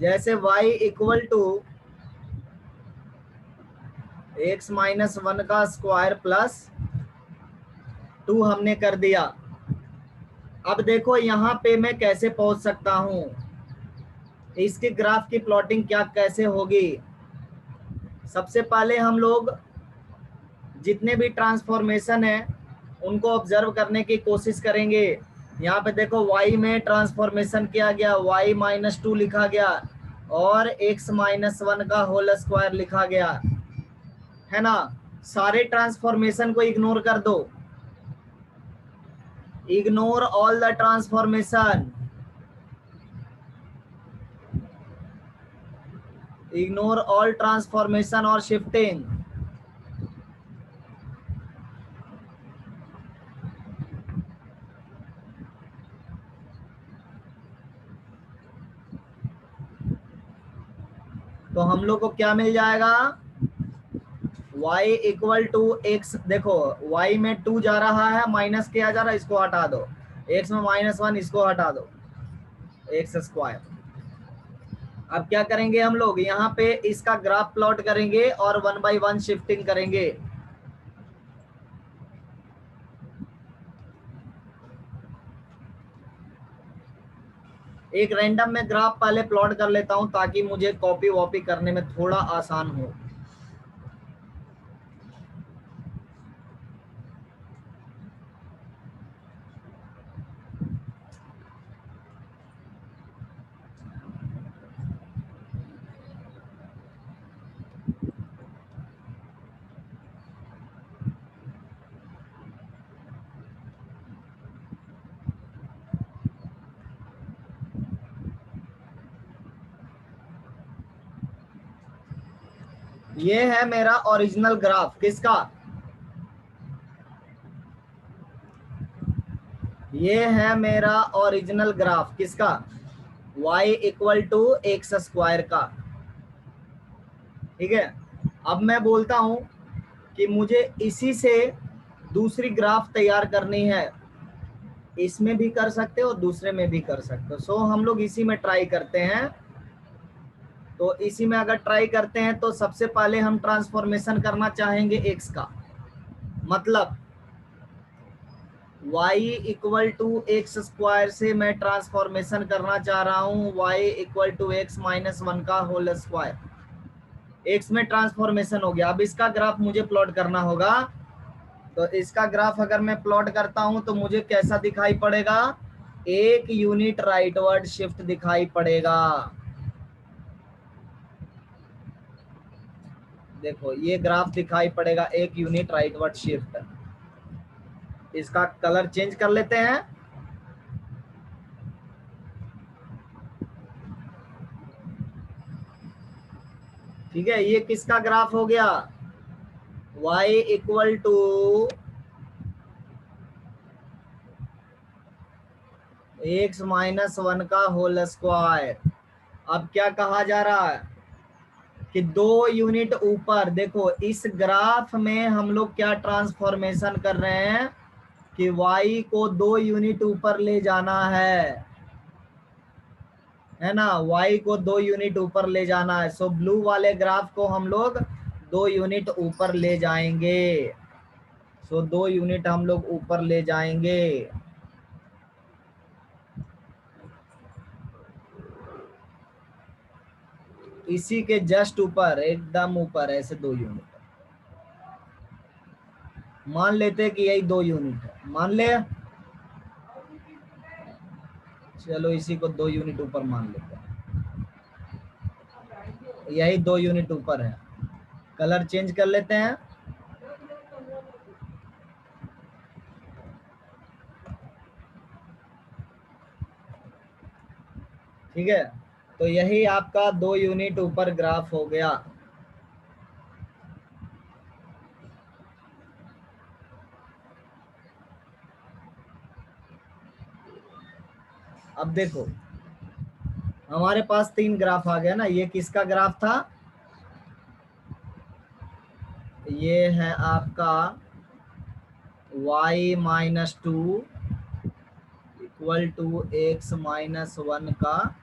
जैसे y equal to x minus 1 का स्क्वायर प्लस 2 हमने कर दिया। अब देखो यहाँ पे मैं कैसे पहुंच सकता हूँ, इसके ग्राफ की प्लॉटिंग क्या कैसे होगी। सबसे पहले हम लोग जितने भी ट्रांसफॉर्मेशन है उनको ऑब्जर्व करने की कोशिश करेंगे। यहाँ पे देखो y में ट्रांसफॉर्मेशन किया गया, y माइनस 2 लिखा गया और x माइनस 1 का होल स्क्वायर लिखा गया है ना। सारे ट्रांसफॉर्मेशन को इग्नोर कर दो, ignore all the transformation, ignore all transformation और शिफ्टिंग। तो हम लोग को क्या मिल जाएगा, y इक्वल टू एक्स। देखो y में 2 जा रहा है, माइनस किया जा रहा है, इसको हटा दो। x में माइनस 1, इसको हटा दो, एक्स स्क्वायर। अब क्या करेंगे हम लोग, यहाँ पे इसका ग्राफ प्लॉट करेंगे और 1 बाई 1 शिफ्टिंग करेंगे। एक रैंडम में ग्राफ पहले प्लॉट कर लेता हूं ताकि मुझे कॉपी वॉपी करने में थोड़ा आसान हो। ये है मेरा ओरिजिनल ग्राफ, किसका, ये है मेरा ओरिजिनल ग्राफ, किसका, y equal to x square का। ठीक है, अब मैं बोलता हूं कि मुझे इसी से दूसरी ग्राफ तैयार करनी है। इसमें भी कर सकते हो, दूसरे में भी कर सकते हो। सो हम लोग इसी में ट्राई करते हैं। तो इसी में अगर ट्राई करते हैं तो सबसे पहले हम ट्रांसफॉर्मेशन करना चाहेंगे x का, मतलब y equal to x square से मैं ट्रांसफॉर्मेशन करना चाह रहा हूँ y equal to x minus 1 का होल स्क्वायर। x में ट्रांसफॉर्मेशन हो गया। अब इसका ग्राफ मुझे प्लॉट करना होगा। तो इसका ग्राफ अगर मैं प्लॉट करता हूं तो मुझे कैसा दिखाई पड़ेगा, एक यूनिट राइटवर्ड शिफ्ट दिखाई पड़ेगा। देखो ये ग्राफ दिखाई पड़ेगा, एक यूनिट राइटवर्ड शिफ्ट। इसका कलर चेंज कर लेते हैं। ठीक है, ये किसका ग्राफ हो गया, y equal to x minus 1 का होल स्क्वायर। अब क्या कहा जा रहा है कि 2 यूनिट ऊपर, देखो इस ग्राफ में हम लोग क्या ट्रांसफॉर्मेशन कर रहे हैं कि y को 2 यूनिट ऊपर ले जाना है ना, y को 2 यूनिट ऊपर ले जाना है। सो ब्लू वाले ग्राफ को हम लोग 2 यूनिट ऊपर ले जाएंगे। सो 2 यूनिट हम लोग ऊपर ले जाएंगे। इसी के जस्ट ऊपर, एकदम ऊपर, ऐसे 2 यूनिट मान लेते हैं कि यही 2 यूनिट है, मान ले। चलो इसी को 2 यूनिट ऊपर मान लेते हैं, यही 2 यूनिट ऊपर है। कलर चेंज कर लेते हैं। ठीक है, तो यही आपका 2 यूनिट ऊपर ग्राफ हो गया। अब देखो हमारे पास 3 ग्राफ आ गया ना। ये किसका ग्राफ था? ये है आपका y minus 2 equal to x minus 1 का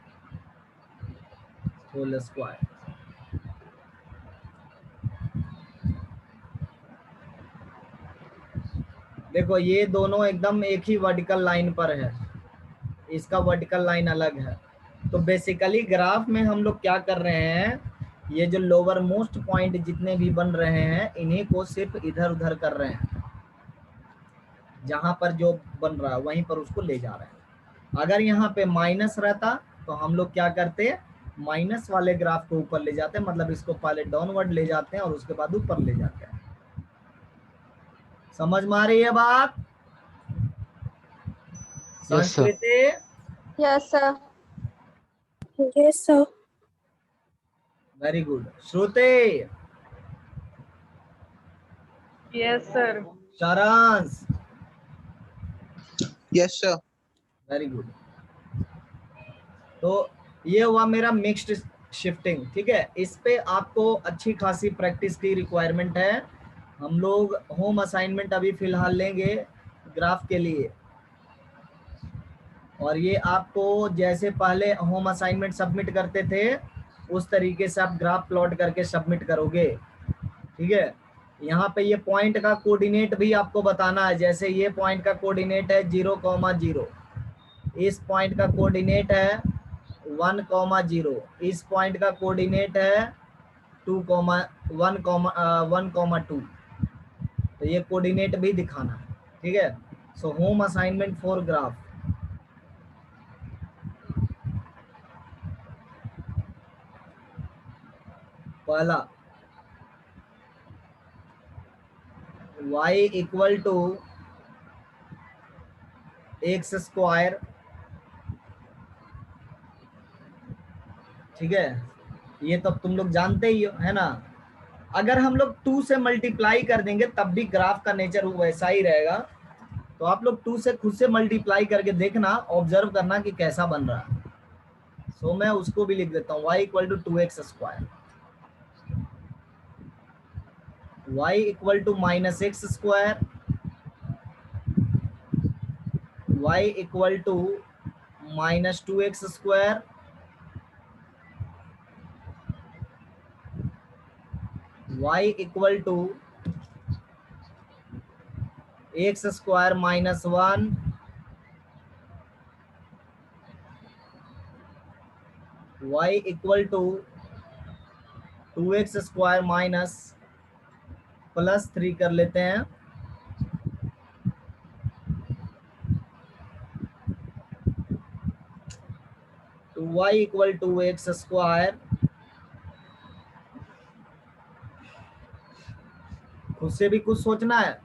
होल स्क्वायर। देखो ये दोनों एकदम एक ही वर्टिकल लाइन पर है, इसका वर्टिकल लाइन अलग है। तो बेसिकली ग्राफ में हम लोग क्या कर रहे हैं, ये जो लोअर मोस्ट पॉइंट जितने भी बन रहे हैं इन्हीं को सिर्फ इधर उधर कर रहे हैं, जहां पर जो बन रहा है वहीं पर उसको ले जा रहे हैं। अगर यहाँ पे माइनस रहता तो हम लोग क्या करते, माइनस वाले ग्राफ को ऊपर ले जाते हैं, मतलब इसको पहले डाउनवर्ड ले जाते हैं और उसके बाद ऊपर ले जाते हैं। समझ में आ रही है बात? Yes, sir. संस्कृति, Yes, sir. Yes, sir. Very good. Shruti, Yes, sir. Saransh, Yes, sir. Very good. तो ये हुआ मेरा मिक्स्ड शिफ्टिंग, ठीक है। इस पे आपको अच्छी खासी प्रैक्टिस की रिक्वायरमेंट है। हम लोग होम असाइनमेंट अभी फिलहाल लेंगे ग्राफ के लिए, और ये आपको जैसे पहले होम असाइनमेंट सबमिट करते थे उस तरीके से आप ग्राफ प्लॉट करके सबमिट करोगे, ठीक है। यहाँ पे ये पॉइंट का कोऑर्डिनेट भी आपको बताना है। जैसे ये पॉइंट का कोऑर्डिनेट है 0,0, इस पॉइंट का कोऑर्डिनेट है 1,0, इस पॉइंट का कोऑर्डिनेट है 1,2। तो ये कोऑर्डिनेट भी दिखाना है, ठीक है। So home assignment for graph. पहला y equal to x square, ठीक है। ये तो तुम लोग जानते ही हो, है ना। अगर हम लोग 2 से मल्टीप्लाई कर देंगे तब भी ग्राफ का नेचर वैसा ही रहेगा। तो आप लोग 2 से खुद से मल्टीप्लाई करके देखना, ऑब्जर्व करना कि कैसा बन रहा है। सो मैं उसको भी लिख देता हूँ, y equal to 2x square, y equal to minus x square, y equal to minus 2x square, y equal to x square minus 1, y equal to 2x square minus plus 3 कर लेते हैं, तो y equal to x square. खुद से भी कुछ सोचना है।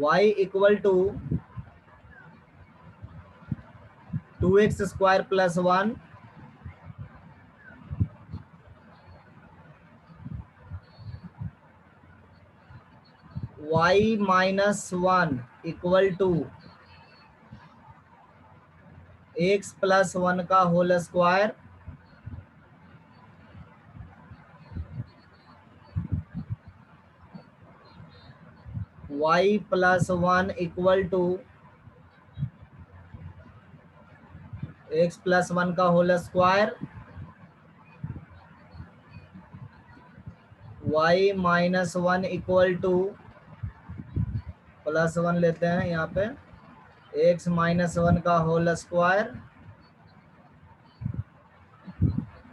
y equal to 2x square plus 1, y minus 1 equal to x plus 1 का whole square, y plus 1 equal to x plus 1 का whole square, y minus 1 equal to plus 1 लेते हैं यहाँ पे, x माइनस 1 का whole square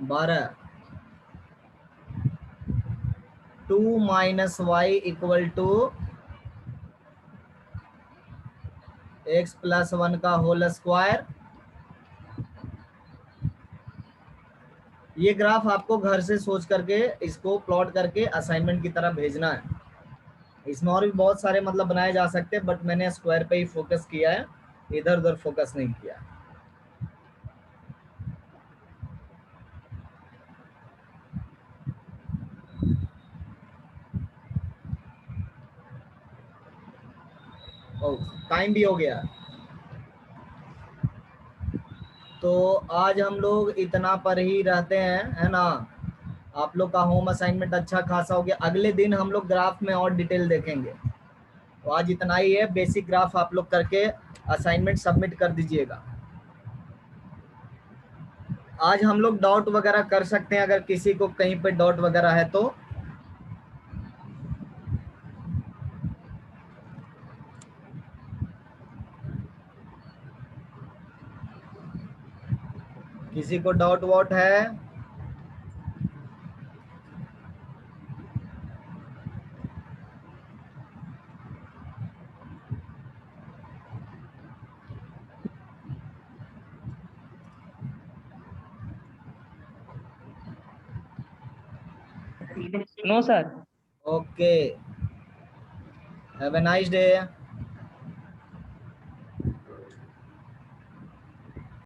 12, 2 minus y equal to x plus 1 का होल स्क्वायर। ये ग्राफ आपको घर से सोच करके इसको प्लॉट करके असाइनमेंट की तरह भेजना है। इसमें और भी बहुत सारे मतलब बनाए जा सकते हैं, बट मैंने स्क्वायर पे ही फोकस किया है, इधर उधर फोकस नहीं किया। टाइम भी हो गया। तो आज हम लोग इतना पर ही रहते हैं, है ना। आप लोग का होम असाइनमेंट अच्छा खासा हो गया। अगले दिन हम लोग ग्राफ में और डिटेल देखेंगे। तो आज इतना ही है, बेसिक ग्राफ आप लोग करके असाइनमेंट सबमिट कर दीजिएगा। आज हम लोग डॉट वगैरह कर सकते हैं, अगर किसी को कहीं पे डॉट वगैरह है तो। किसी को डॉट वॉट है? No sir. Okay, have a nice day.